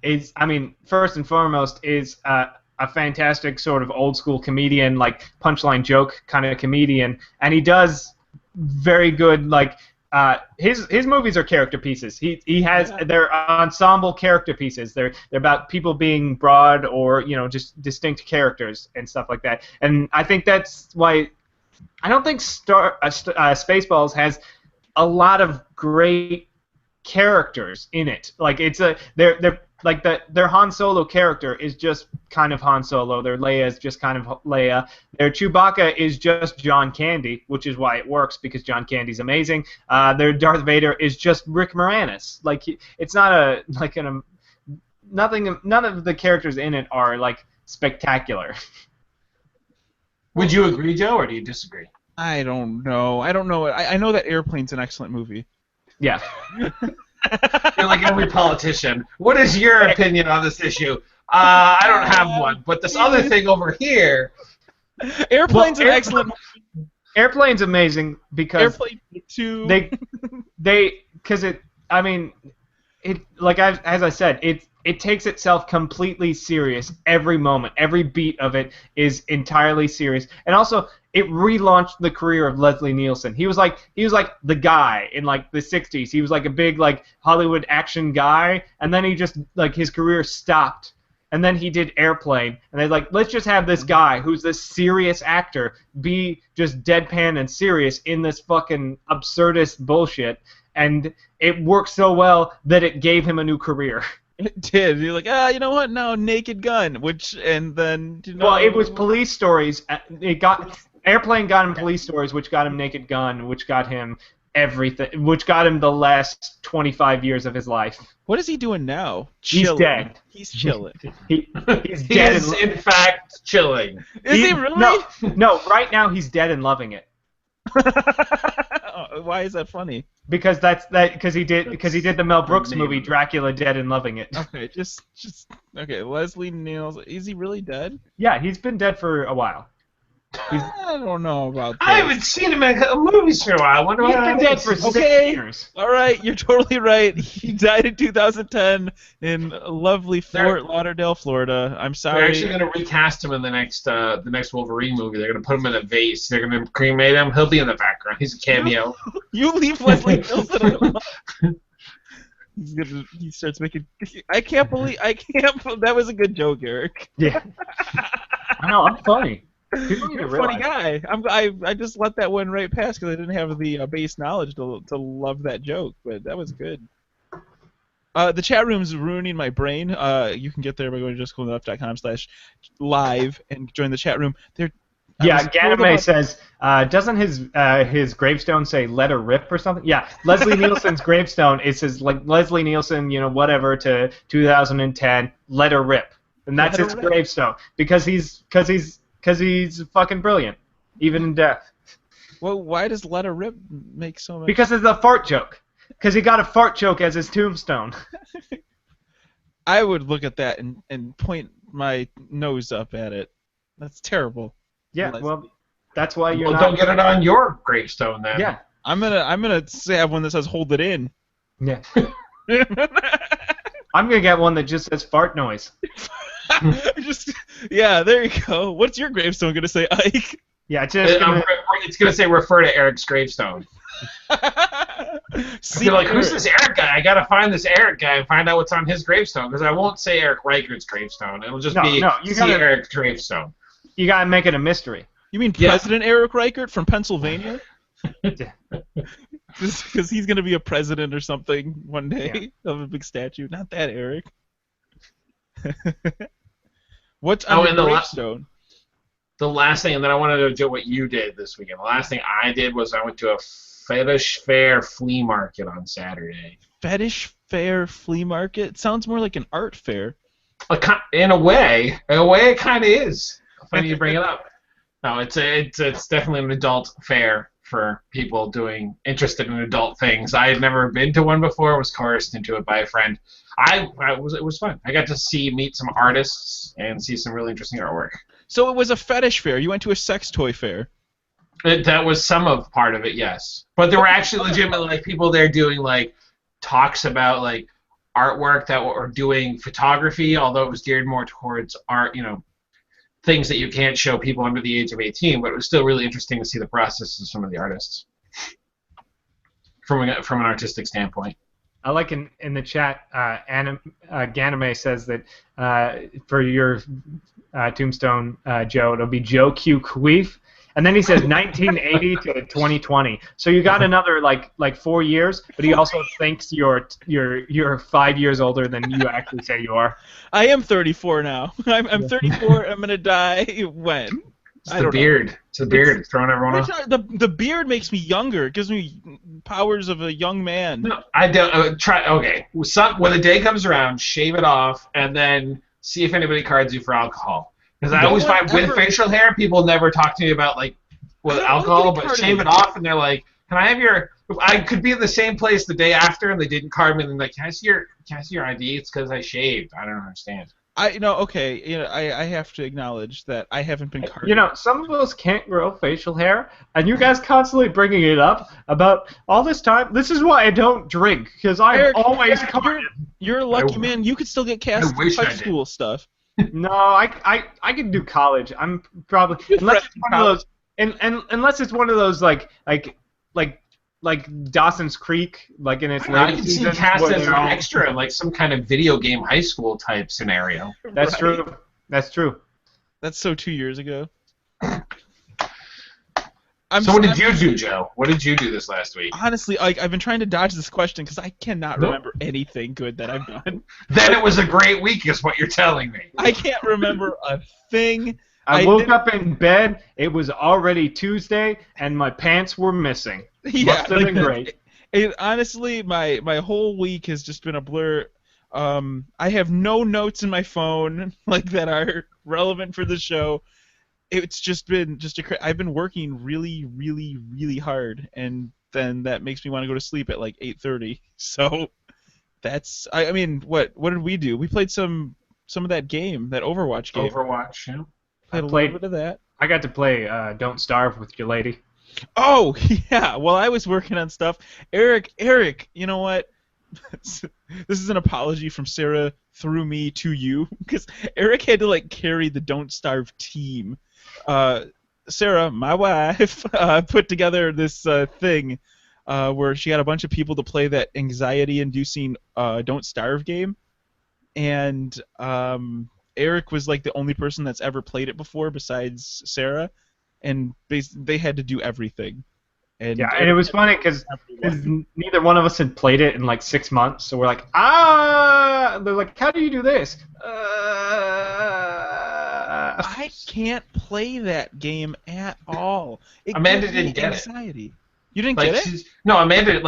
is, I mean, first and foremost, is a fantastic sort of old school comedian, like punchline joke kind of comedian, and he does very good, like, his movies are character pieces. He has they're ensemble character pieces. They're about people being broad or just distinct characters and stuff like that. And I think that's why I don't think Spaceballs has a lot of great characters in it. Like, they're like their Han Solo character is just kind of Han Solo. Their Leia is just kind of Leia. Their Chewbacca is just John Candy, which is why it works, because John Candy's amazing. Their Darth Vader is just Rick Moranis. Like, it's not none of the characters in it are like spectacular. Would you agree, Joe, or do you disagree? I don't know. I know that Airplane's an excellent movie. Yeah. You're like every politician. What is your opinion on this issue? I don't have one, but this other thing over here. Airplane's an excellent movie. Airplane's amazing because Airplane 2. because it. I mean, it, like, as I said, it takes itself completely serious every moment. Every beat of it is entirely serious, and also it relaunched the career of Leslie Nielsen. He was like the guy in like the '60s. He was like a big like Hollywood action guy, and then he just like his career stopped. And then he did Airplane, and they're like, let's just have this guy who's this serious actor be just deadpan and serious in this fucking absurdist bullshit. And it worked so well that it gave him a new career. It did. You're like, you know what? No, Naked Gun. And then. Well, it was Police Stories. Airplane got him Police Stories, which got him Naked Gun, which got him everything, which got him the last 25 years of his life. What is he doing now? He's dead. He's chilling. He's He dead. is, in fact, chilling. Is he really? No, right now he's dead and loving it. Why is that funny? Because because he did the Mel Brooks movie Dracula, Dead and Loving It. Okay, just okay. Leslie Nielsen, is he really dead? Yeah, he's been dead for a while. I don't know about this. I haven't seen him in movies for a while. He's been dead for 6 years. All right, you're totally right. He died in 2010 in lovely Fort Lauderdale, Florida. I'm sorry. They're actually going to recast him in the next Wolverine movie. They're going to put him in a vase. They're going to cremate him. He'll be in the background. He's a cameo. You leave Leslie Nielsen alone. He starts making. I can't. That was a good joke, Eric. Yeah. I know. I'm funny. People need You're to a funny realize. guy. I just let that one right pass because I didn't have the base knowledge to love that joke, but that was good. The chat room's ruining my brain. You can get there by going to justcoolenough.com/live and join the chat room. Ganame says, doesn't his gravestone say "Let her rip" or something? Yeah, Leslie Nielsen's gravestone, it says like Leslie Nielsen, whatever to 2010, "Let her rip," and that's his gravestone because he's fucking brilliant, even in death. Well, why does "Let her rip" make so much? Because it's a fart joke. Because he got a fart joke as his tombstone. I would look at that and point my nose up at it. That's terrible. Yeah, well, that's why you're not. not. Don't get it on your gravestone then. Yeah. I'm gonna have one that says "Hold it in." Yeah. I'm gonna get one that just says "fart noise." Just yeah, there you go. What's your gravestone gonna say, Ike? Yeah, just gonna. It's gonna say refer to Eric's gravestone. See, You're like, who's this Eric guy? I gotta find this Eric guy and find out what's on his gravestone because I won't say Eric Reichert's gravestone. It'll just be you see Eric's gravestone. You gotta make it a mystery. You mean President Eric Reichert from Pennsylvania? Just because he's gonna be a president or something one day of a big statue. Not that Eric. What's on your gravestone? The last thing, and then I wanted to do what you did this weekend. The last thing I did was I went to a fetish fair flea market on Saturday. Fetish fair flea market? Sounds more like an art fair. In a way, it kind of is. Funny you bring it up. No, it's definitely an adult fair for people interested in adult things. I had never been to one before. Was coerced into it by a friend. It was fun. I got to meet some artists and see some really interesting artwork. So it was a fetish fair. You went to a sex toy fair. That was part of it, yes. But there were actually legitimately people there doing talks about artwork that were doing photography, although it was geared more towards art, things that you can't show people under the age of 18. But it was still really interesting to see the process of some of the artists from an artistic standpoint. I like in the chat, Ganame says that for your tombstone, Joe, it'll be Joe Q. Queef, and then he says 1980 to 2020. So you got another like 4 years, but he also thinks you're 5 years older than you actually say you are. I am 34 now. I'm 34. I'm gonna die when? It's the beard. It's the beard. It's throwing everyone off. The beard makes me younger. It gives me powers of a young man. No, I don't. Okay. When the day comes around, shave it off, and then see if anybody cards you for alcohol. Because I always find with facial hair, people never talk to me about with alcohol, but shave it off, and they're like, "Can I have your?" I could be in the same place the day after, and they didn't card me, and they're like, "Can I see your ID?" It's because I shaved. I don't understand. I have to acknowledge that I haven't been carded. Some of us can't grow facial hair, and you guys constantly bringing it up about all this time. This is why I don't drink, because I'm always carded. You're a lucky man. You could still get cast in high school stuff. No, I can do college. I'm probably unless it's one of those, unless it's one of those like Dawson's Creek, in its late season. I can see cast as an extra in some kind of video game high school type scenario. That's true. That's true. That's so 2 years ago. What did you do, Joe? What did you do this last week? Honestly, I've been trying to dodge this question because I cannot remember anything good that I've done. Then it was a great week, is what you're telling me. I can't remember a thing. I woke up in bed. It was already Tuesday, and my pants were missing. Yeah, must have been great. Honestly, my whole week has just been a blur. I have no notes in my phone that are relevant for the show. It's just been I've been working really, really, really hard, and then that makes me want to go to sleep at 8:30. So that's what did we do? We played some of that game, that Overwatch game. Overwatch, yeah. Played a little bit of that. I got to play Don't Starve with your lady. Oh, yeah. Well, I was working on stuff. Eric, you know what? This is an apology from Sarah through me to you, because Eric had to carry the Don't Starve team. Sarah, my wife, put together this thing where she had a bunch of people to play that anxiety-inducing Don't Starve game, and Eric was the only person that's ever played it before besides Sarah, and they had to do everything. And it was funny because neither one of us had played it in 6 months, so we're like, they're like, how do you do this? I can't play that game at all. Amanda didn't get anxiety. You didn't get it? No, Amanda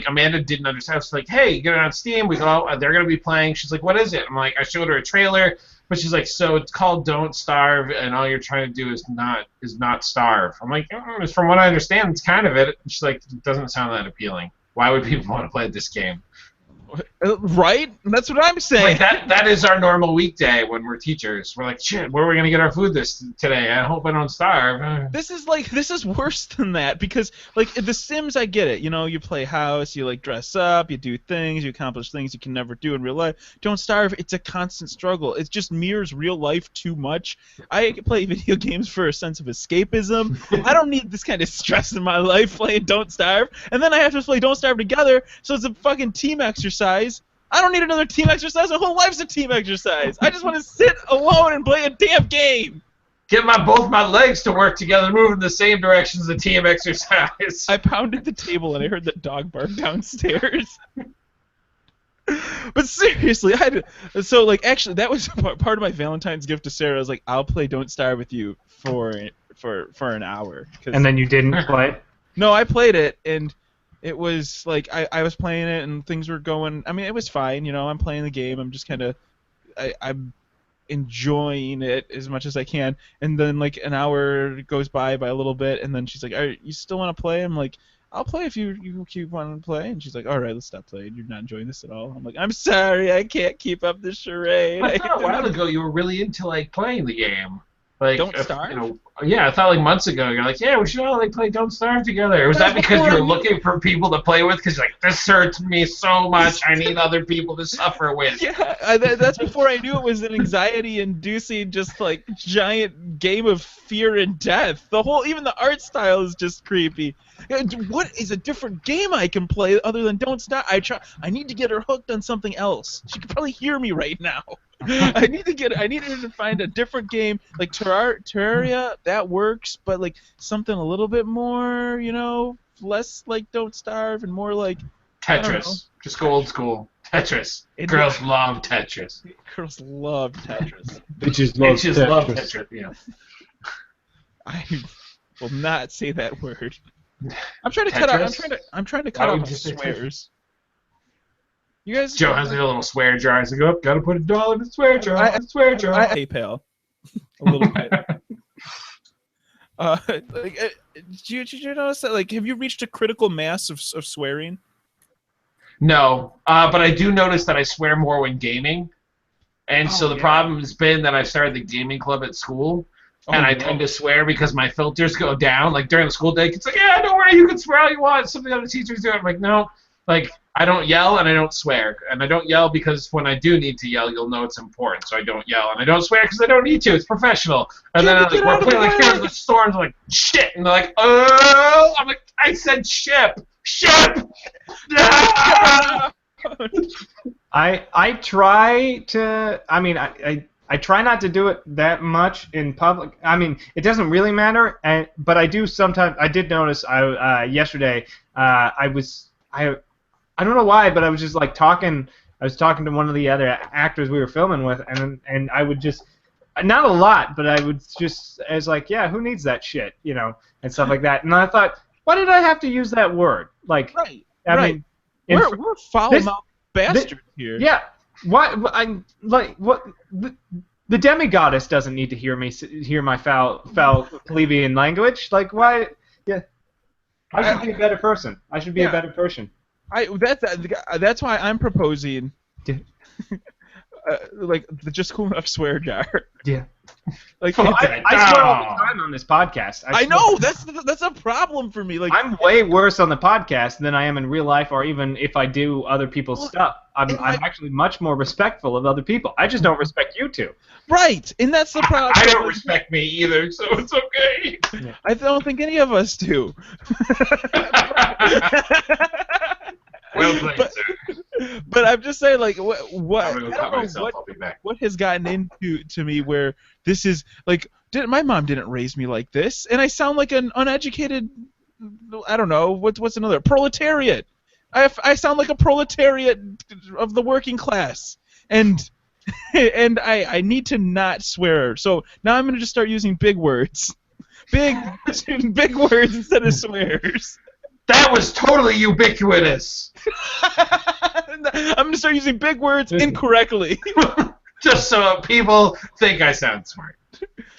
Amanda didn't understand. She's like, hey, get it on Steam. We go, they're gonna be playing. She's like, what is it? I'm like, I showed her a trailer, but she's like, so it's called Don't Starve, and all you're trying to do is not starve. I'm like, from what I understand, it's kind of it. She's like, it doesn't sound that appealing. Why would people want to play this game? Right? That's what I'm saying. Like that is our normal weekday when we're teachers. We're like, shit, where are we gonna get our food today? I hope I don't starve. This is worse than that because like The Sims, I get it. You know, you play house, you like dress up, you do things, you accomplish things you can never do in real life. Don't Starve, it's a constant struggle. It just mirrors real life too much. I play video games for a sense of escapism. I don't need this kind of stress in my life playing Don't Starve, and then I have to play Don't Starve together, so it's a fucking team exercise. I don't need another team exercise. My whole life's a team exercise. I just want to sit alone and play a damn game. Get both my legs to work together, move in the same direction as a team exercise. I pounded the table and I heard the dog bark downstairs. But seriously, so like actually that was part of my Valentine's gift to Sarah. I was like, I'll play Don't Starve with you for an hour. And then you didn't play? No, I played it and it was like I was playing it and things were going. I mean, it was fine. You know, I'm playing the game. I'm just kind of I'm enjoying it as much as I can. And then like an hour goes by a little bit, and then she's like, "You still want to play?" I'm like, "I'll play if you keep wanting to play." And she's like, "All right, let's stop playing. You're not enjoying this at all." I'm like, "I'm sorry, I can't keep up this charade." I thought a while ago you were really into like playing the game. Like, Don't Starve? You know, yeah, I thought like months ago you're like, yeah, we should all like play Don't Starve together. Was that because you were looking for people to play with? Because like, this hurts me so much. I need other people to suffer with. Yeah, that's before I knew it was an anxiety-inducing, just like giant game of fear and death. Even the art style is just creepy. What is a different game I can play other than Don't Starve? I need to get her hooked on something else. She could probably hear me right now. I need her to find a different game like Terraria. That works, but like something a little bit more, you know, less like Don't Starve and more like Tetris. Just go old school. Tetris. Girls love Tetris. Girls love Tetris. Bitches love Tetris. Yeah. I will not say that word. I'm trying to cut out. I'm trying to cut out swears. You guys. Joe has a little swear jar. He's like, "Oh, gotta put $1 in the swear jar." PayPal. A little bit. Did you notice that? Like, have you reached a critical mass of swearing? No, but I do notice that I swear more when gaming, and so the problem has been that I started the gaming club at school. And I tend to swear because my filters go down. Like during the school day, it's like, yeah, don't worry, you can swear all you want. Something other teachers do. I'm like, no. Like, I don't yell and I don't swear. And I don't yell because when I do need to yell, you'll know it's important. So I don't yell. And I don't swear because I don't need to. It's professional. And then like, we're playing like Here's the Storms. I'm like, shit. And they're like, oh. I'm like, I said ship. Ship. I try to. I mean, I try not to do it that much in public. I mean, it doesn't really matter, but I do sometimes. I did notice yesterday. I don't know why, but I was just like talking. I was talking to one of the other actors we were filming with, and I would just, not a lot, but I would just, I was like, yeah, who needs that shit, you know, and stuff like that. And I thought, why did I have to use that word? Like, right, I mean, we're foul-mouthed bastards here. Yeah. Why? What? The demigoddess doesn't need to hear my foul plebeian language. Like, why? Yeah. I should be a better person. I should be a better person. That's why I'm proposing. Like the just cool enough swear jar. Yeah. Like I swear all the time on this podcast. I know that's a problem for me. Like I'm way worse on the podcast than I am in real life, or even if I do other people's stuff. I'm actually much more respectful of other people. I just don't respect you two. Right, and that's the problem. I don't respect me either, so it's okay. Yeah. I don't think any of us do. Well played, sir. But I'm just saying, like, what I'm gonna go cut myself. I'll be back. What has gotten into me where this is like, my mom didn't raise me like this, and I sound like an uneducated, I don't know, what's another proletariat. I sound like a proletariat of the working class, and I need to not swear. So now I'm gonna just start using big words, big words instead of swears. That was totally ubiquitous. I'm gonna start using big words incorrectly. Just so people think I sound smart.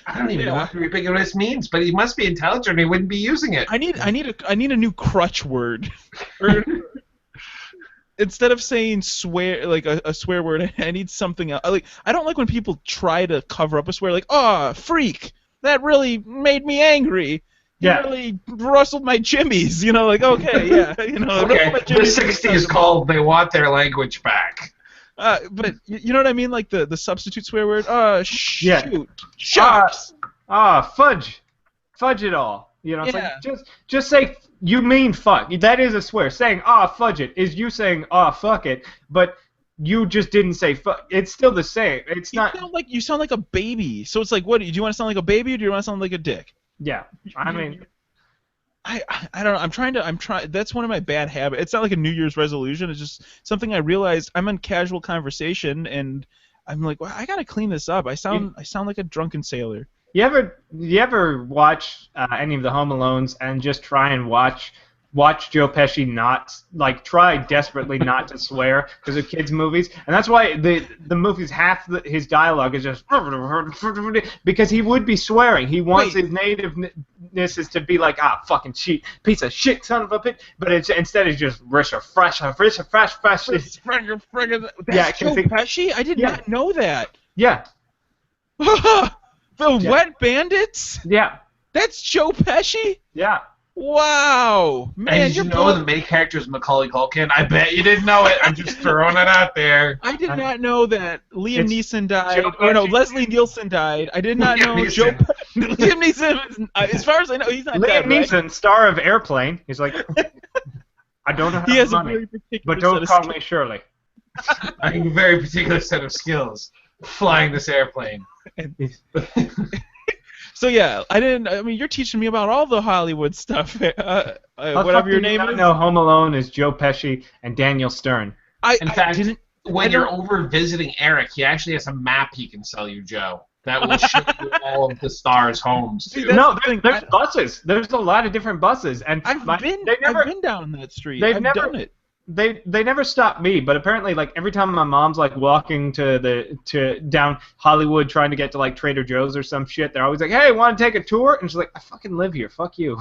I don't even know what ubiquitous means, but he must be intelligent. He wouldn't be using it. I need a new crutch word. instead of saying swear like a swear word, I need something else. Like I don't like when people try to cover up a swear, like "oh freak," that really made me angry. You Yeah. really rustled my jimmies, like okay, yeah, Okay, rustled my the jimmies. 60s called they want their language back. But you know what I mean, like the substitute swear word. Shoot, Yeah. shucks. Fudge it all. It's Yeah. like just say you mean fuck. That is a swear. Saying fudge it is you saying fuck it, but you just didn't say fuck. It's still the same. It's not. You sound like a baby. So it's like, what do you want to sound like a baby, or do you want to sound like a dick? Yeah. I mean, I don't know. I'm trying. That's one of my bad habits. It's not like a New Year's resolution. It's just something I realized. I'm in casual conversation, and I'm like, well, I gotta clean this up. I sound like a drunken sailor. you ever watch any of the Home Alones and just try and watch Joe Pesci try desperately not to swear because of kids' movies, and that's why the movies his dialogue is just because he would be swearing. He wants his nativeness is to be like fucking shit, piece of shit, son of a bitch, but instead it's just fresh. That's Yeah, Joe Pesci? I did not know that. Yeah. The Wet Bandits? Yeah. That's Joe Pesci? Yeah. Wow, man! And did you know the main character is Macaulay Culkin? I bet you didn't know it. I'm just throwing it out there. I did not know that Liam Neeson died. Joe Or no, Pesci. Leslie Nielsen died. I did not know Joe. Liam Neeson. As far as I know, he's not dead. Liam Neeson, star of Airplane, he's like, I don't know how He has a money, very particular but don't set of call me Shirley. I have a very particular set of skills flying this airplane. So yeah, I mean, you're teaching me about all the Hollywood stuff. Whatever your name is. No, Home Alone is Joe Pesci and Daniel Stern. In fact, when you're over visiting Eric, he actually has a map he can sell you, Joe. That will show you all of the stars' homes. See, Too. No, there's buses. There's a lot of different buses, and I've been down that street. I've done it. They never stopped me, but apparently, like every time my mom's like walking to down Hollywood trying to get to like Trader Joe's or some shit, they're always like, "Hey, want to take a tour?" And she's like, "I fucking live here. Fuck you."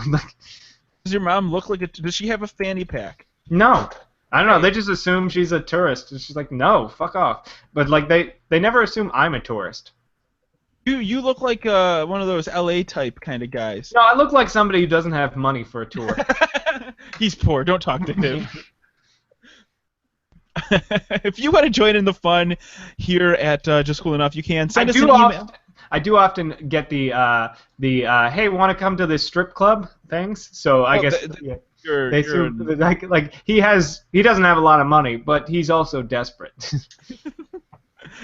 Does your mom look like a? Does she have a fanny pack? No, I don't know. They just assume she's a tourist, and she's like, "No, fuck off." But like they never assume I'm a tourist. You look like one of those LA type kind of guys. No, I look like somebody who doesn't have money for a tour. He's poor. Don't talk to him. If you want to join in the fun here at Just Cool Enough, you can send us an email. I do often get the hey, want to come to this strip club things. So I guess he doesn't have a lot of money, but he's also desperate.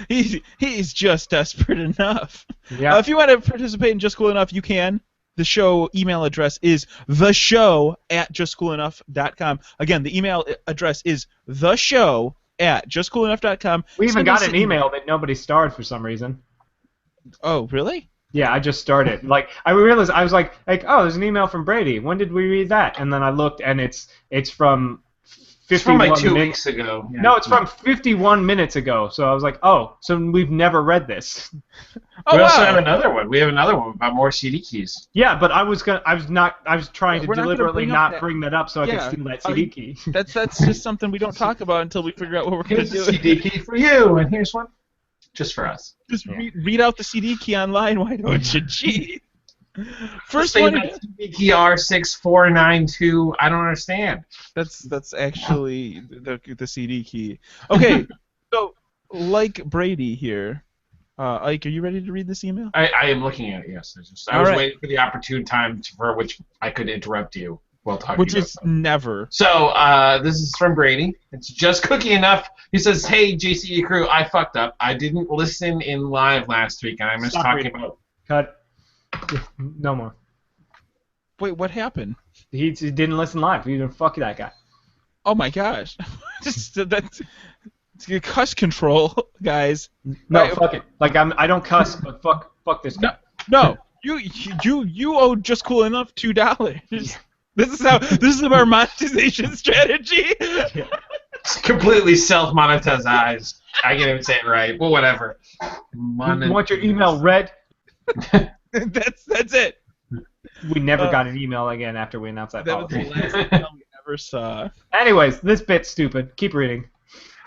He's just desperate enough. Yeah. If you want to participate in Just Cool Enough, you can. The show email address is theshow@justcoolenough.com. Again, the email address is theshow@justcoolenough.com. We even got an email that nobody starred for some reason. Oh, really? Yeah, I just started. Like I realized I was like, oh, there's an email from Brady. When did we read that? And then I looked, and it's from 51 It's from like 2 minutes. weeks ago. Yeah. No, it's from 51 minutes ago. So I was like, oh, so we've never read this. Oh, we wow. also have another one. We have another one about more CD keys. Yeah, but I was trying to We're not gonna deliberately bring up not that. bring that up so I could steal that CD key. That's just something we don't talk about until we figure out what we're going to Here's do. a CD key for you, and here's one just for us. Just read out the CD key online. Why don't you? Gee. First Say one. about CD key R6492. I don't understand. That's actually the CD key. Okay, so like Brady here, Ike, are you ready to read this email? I am looking at it. Yes, I was waiting for the opportune time for which I could interrupt you while talking. Which about is something. never. So this is from Brady. It's just cookie enough. He says, "Hey JCE crew, I fucked up. I didn't listen in live last week, and I missed talking about." Cut. No more. Wait, what happened? He didn't listen live. He didn't fuck that guy. Oh my gosh, that's cuss control, guys. No, fuck it. Like I don't cuss, but fuck this guy. No, you owe Just Cool Enough $2. This is our monetization strategy. Yeah. It's completely self-monetized. I can't even say it right. Well, whatever. You want your email read? That's it. We never got an email again after we announced that That was policy. the last email we ever saw. Anyways, this bit's stupid. Keep reading.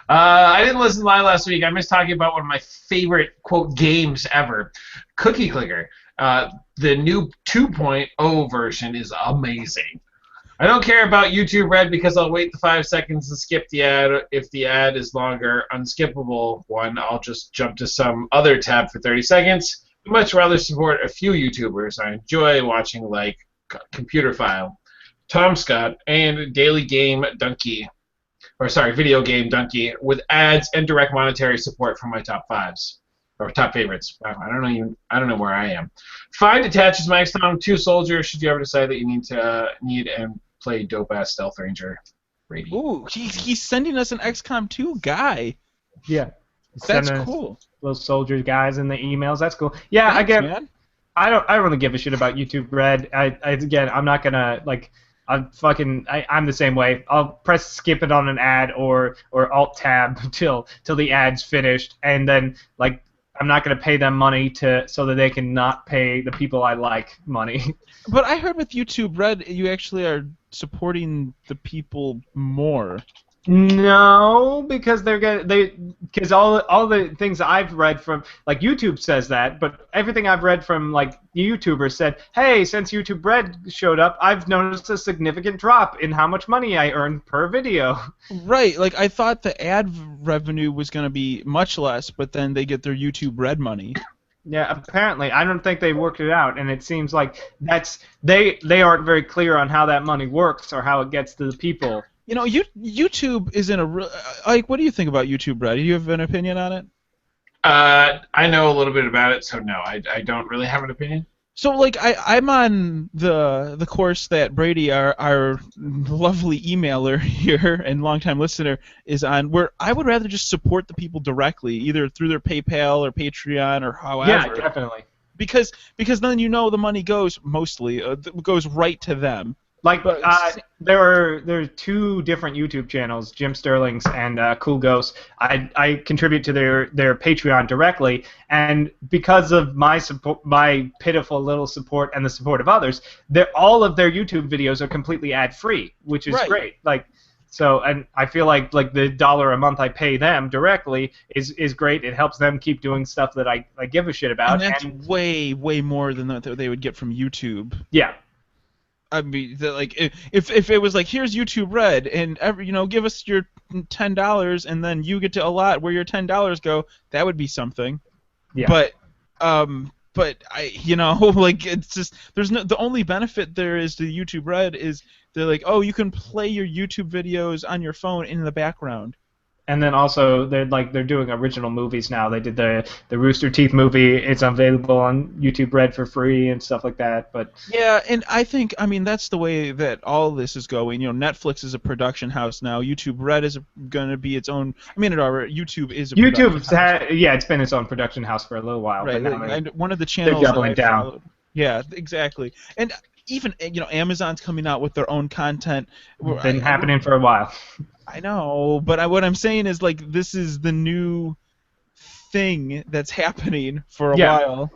I didn't listen live last week. I missed talking about one of my favorite, quote, games ever, Cookie Clicker. The new 2.0 version is amazing. I don't care about YouTube Red because I'll wait the 5 seconds and skip the ad. If the ad is longer, unskippable one, I'll just jump to some other tab for 30 seconds. I'd much rather support a few YouTubers I enjoy watching, like Computer File, Tom Scott, and Daily Game Donkey. Video Game Donkey, with ads and direct monetary support from my top fives or top favorites. Wow, I don't know where I am. Find attaches my XCOM 2 soldier should you ever decide that you need and play dope ass Stealth Ranger. Rating. Ooh, he's sending us an XCOM 2 guy. Yeah. That's cool. Little soldiers guys in the emails. That's cool. Yeah, Thanks, again, man. I don't really give a shit about YouTube Red. I'm not gonna I'm the same way. I'll press skip it on an ad or alt tab till the ad's finished, and then I'm not gonna pay them money so that they can not pay the people I like money. But I heard with YouTube Red, you actually are supporting the people more. No, because because all the things I've read from YouTube says that, but everything I've read from YouTubers said, hey, since YouTube Red showed up, I've noticed a significant drop in how much money I earn per video. Right, I thought the ad revenue was going to be much less, but then they get their YouTube Red money. Yeah, apparently. I don't think they worked it out, and it seems like they aren't very clear on how that money works or how it gets to the people. You know, YouTube isn't a real... what do you think about YouTube Red? Do you have an opinion on it? I know a little bit about it, so no, I don't really have an opinion. So, I'm on the course that Brady, our lovely emailer here and longtime listener, is on, where I would rather just support the people directly, either through their PayPal or Patreon or however. Yeah, definitely. Because then the money goes goes right to them. There are 2 different YouTube channels, Jim Sterling's and Cool Ghost. I contribute to their Patreon directly, and because of my support, my pitiful little support, and the support of others, all of their YouTube videos are completely ad-free, which is great. And I feel like the $1 a month I pay them directly is great. It helps them keep doing stuff that I give a shit about. And that's way more than what they would get from YouTube. Yeah. I mean, if it was here's YouTube Red, and give us your $10, and then you get to allot where your $10 go, that would be something. Yeah. But it's just the only benefit there is to YouTube Red is they're you can play your YouTube videos on your phone in the background. And then also they're doing original movies now. They did the Rooster Teeth movie. It's available on YouTube Red for free and stuff like that. But yeah, and I mean that's the way that all this is going. Netflix is a production house now. YouTube Red is going to be its own. I mean, YouTube is a production house. It's been its own production house for a little while. Right, but now and one of the channels they're doubling down. Followed. Yeah, exactly. And even Amazon's coming out with their own content. Been happening for a while. I know, but what I'm saying is this is the new thing that's happening for a while.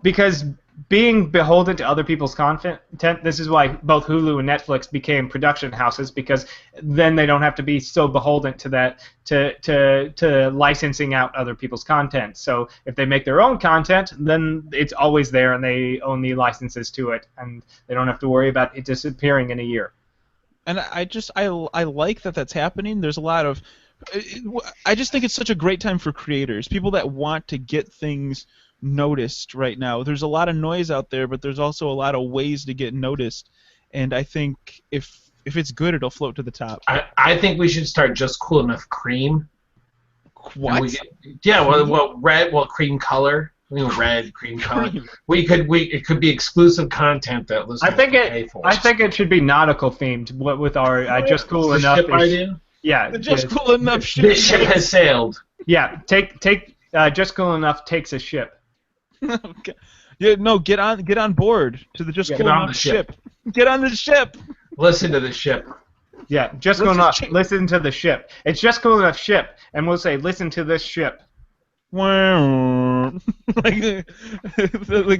Because being beholden to other people's content, this is why both Hulu and Netflix became production houses, because then they don't have to be so beholden to that to licensing out other people's content. So if they make their own content, then it's always there and they own the licenses to it, and they don't have to worry about it disappearing in a year. And I like that that's happening. There's a lot of... I just think it's such a great time for creators, people that want to get things noticed right now. There's a lot of noise out there, but there's also a lot of ways to get noticed. And I think if it's good, it'll float to the top. I think we should start Just Cool Enough Cream. What? Cream color. Red, cream color. It could be exclusive content that listeners pay for. I think it should be nautical themed with our Just Cool Enough. Ship idea? Yeah. The Just Cool Enough ship. This ship has sailed. Yeah. Take Just Cool Enough takes a ship. Okay. Yeah. No. Get on board to the Just Cool Enough ship. Get on the ship. Listen to the ship. Yeah. Just Cool Enough. Listen to the ship. It's Just Cool Enough ship, and we'll say listen to this ship. like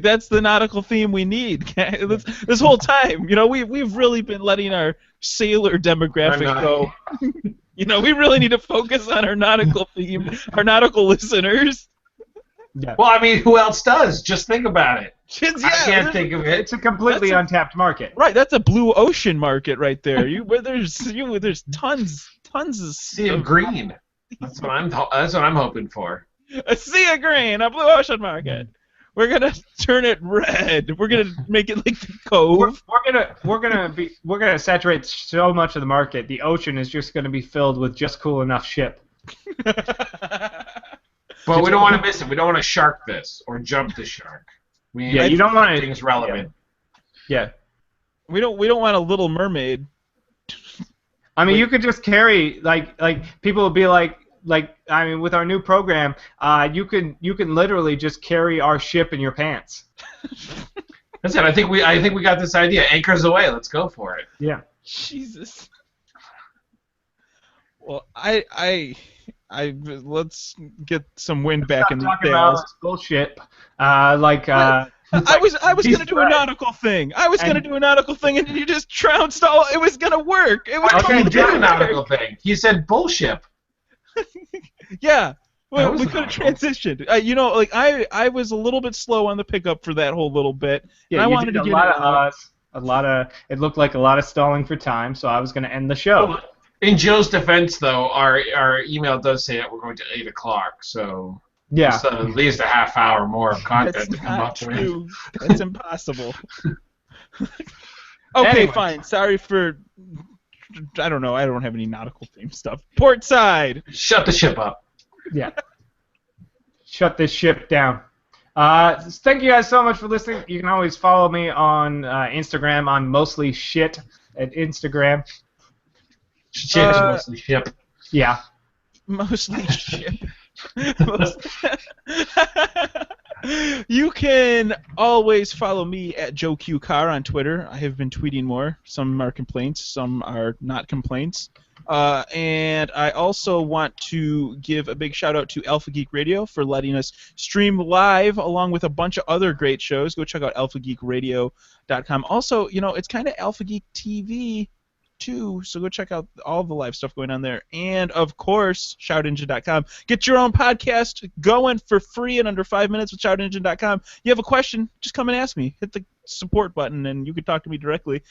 that's the nautical theme we need. This whole time, we've really been letting our sailor demographic go. We really need to focus on our nautical theme, our nautical listeners. Yeah. Well, I mean, who else does? Just think about it. I can't think of it. It's a completely untapped market. Right, that's a blue ocean market right there. There's tons of Sea of green. That's what I'm hoping for. A sea of green, a blue ocean market. We're gonna turn it red. We're gonna make it like the Cove. We're gonna saturate so much of the market. The ocean is just gonna be filled with just cool enough ship. But we don't want to miss it. We don't want to shark this or jump the shark. You don't want to things relevant. Yeah. We don't want a Little Mermaid. I mean, you could just carry like people will be like I mean, with our new program, you can literally just carry our ship in your pants. That's it. I think we got this idea. Anchors away. Let's go for it. Yeah. Jesus. Well, I let's get some wind back in these talking about sails. this bullshit. I was gonna do a nautical thing. And you just trounced all. It was gonna work. It was okay. Did a nautical thing. He said bullshit. Yeah. Well, we was could have nautical. transitioned. I was a little bit slow on the pickup for that whole little bit. Yeah, I you wanted did to a get lot of it looked like a lot of stalling for time, so I was going to end the show. In Joe's defense, though, our email does say that we're going to 8 o'clock, so Yeah. just at least a half hour more of content That's to come not up with. true. That's impossible. Okay, Anyway. fine. Sorry for. I don't know. I don't have any nautical theme stuff. Portside. Shut the ship up. Yeah. Shut this ship down. Thank you guys so much for listening. You can always follow me on Instagram. I'm mostly shit at Instagram. Ship is mostly ship. Yeah. Mostly ship. You can always follow me at Joe Q Carr on Twitter. I have been tweeting more. Some are complaints, some are not complaints. And I also want to give a big shout out to Alpha Geek Radio for letting us stream live along with a bunch of other great shows. Go check out alphageekradio.com. Also, it's kind of Alpha Geek TV too, so go check out all the live stuff going on there. And of course, shoutengine.com. Get your own podcast going for free in under 5 minutes with shoutengine.com. You have a question, just come and ask me. Hit the support button and you can talk to me directly.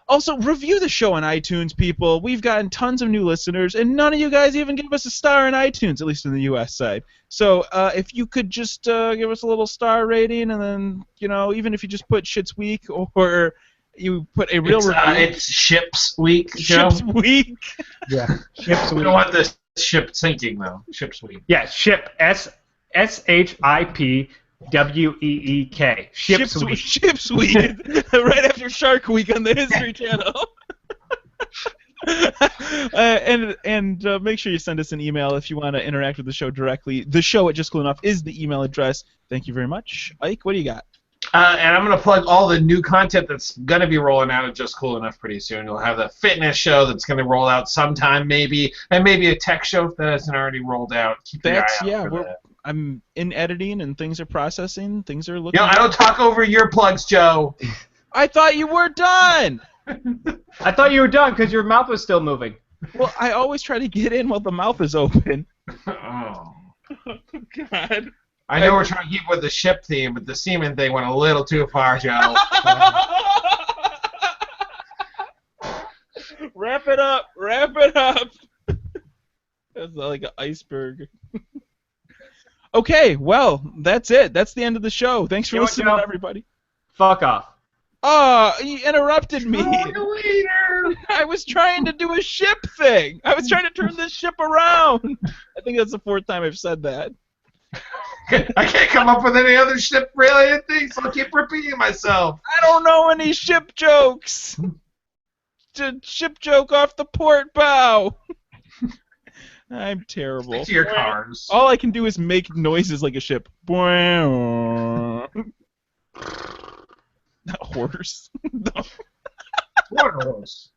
Also, review the show on iTunes, people. We've gotten tons of new listeners, and none of you guys even give us a star on iTunes, at least in the U.S. side. So if you could just give us a little star rating, and then, even if you just put Shit's Week or you put a real review. It's Ships Week, Joe. Ships Week. Yeah. Ships We Week. don't want this ship sinking, though. Ships Week. Yeah, ship. SHIPWEEK. Ships Week. Ships Week. Right after Shark Week on the History Channel. And make sure you send us an email if you want to interact with the show directly. The show at Just Cool Enough is the email address. Thank you very much. Ike, what do you got? And I'm going to plug all the new content that's going to be rolling out at Just Cool Enough pretty soon. You'll have the fitness show that's going to roll out sometime, maybe, and maybe a tech show that hasn't already rolled out. Keep your eye out for that. I'm in editing and things are processing. Things are looking. I don't talk over your plugs, Joe. I thought you were done. I thought you were done because your mouth was still moving. Well, I always try to get in while the mouth is open. Oh. God. I know we're trying to keep with the ship theme, but the semen thing went a little too far, Joe. Wrap it up. Wrap it up. That's like an iceberg. Okay, well, that's it. That's the end of the show. Thanks for listening, everybody. Fuck off. Oh, you interrupted me. I was trying to do a ship thing. I was trying to turn this ship around. I think that's the 4th time I've said that. I can't come up with any other ship-related things, so I'll keep repeating myself. I don't know any ship jokes. Ship joke off the port bow. I'm terrible. Stick to your cars. All I can do is make noises like a ship. Not horse. Water horse.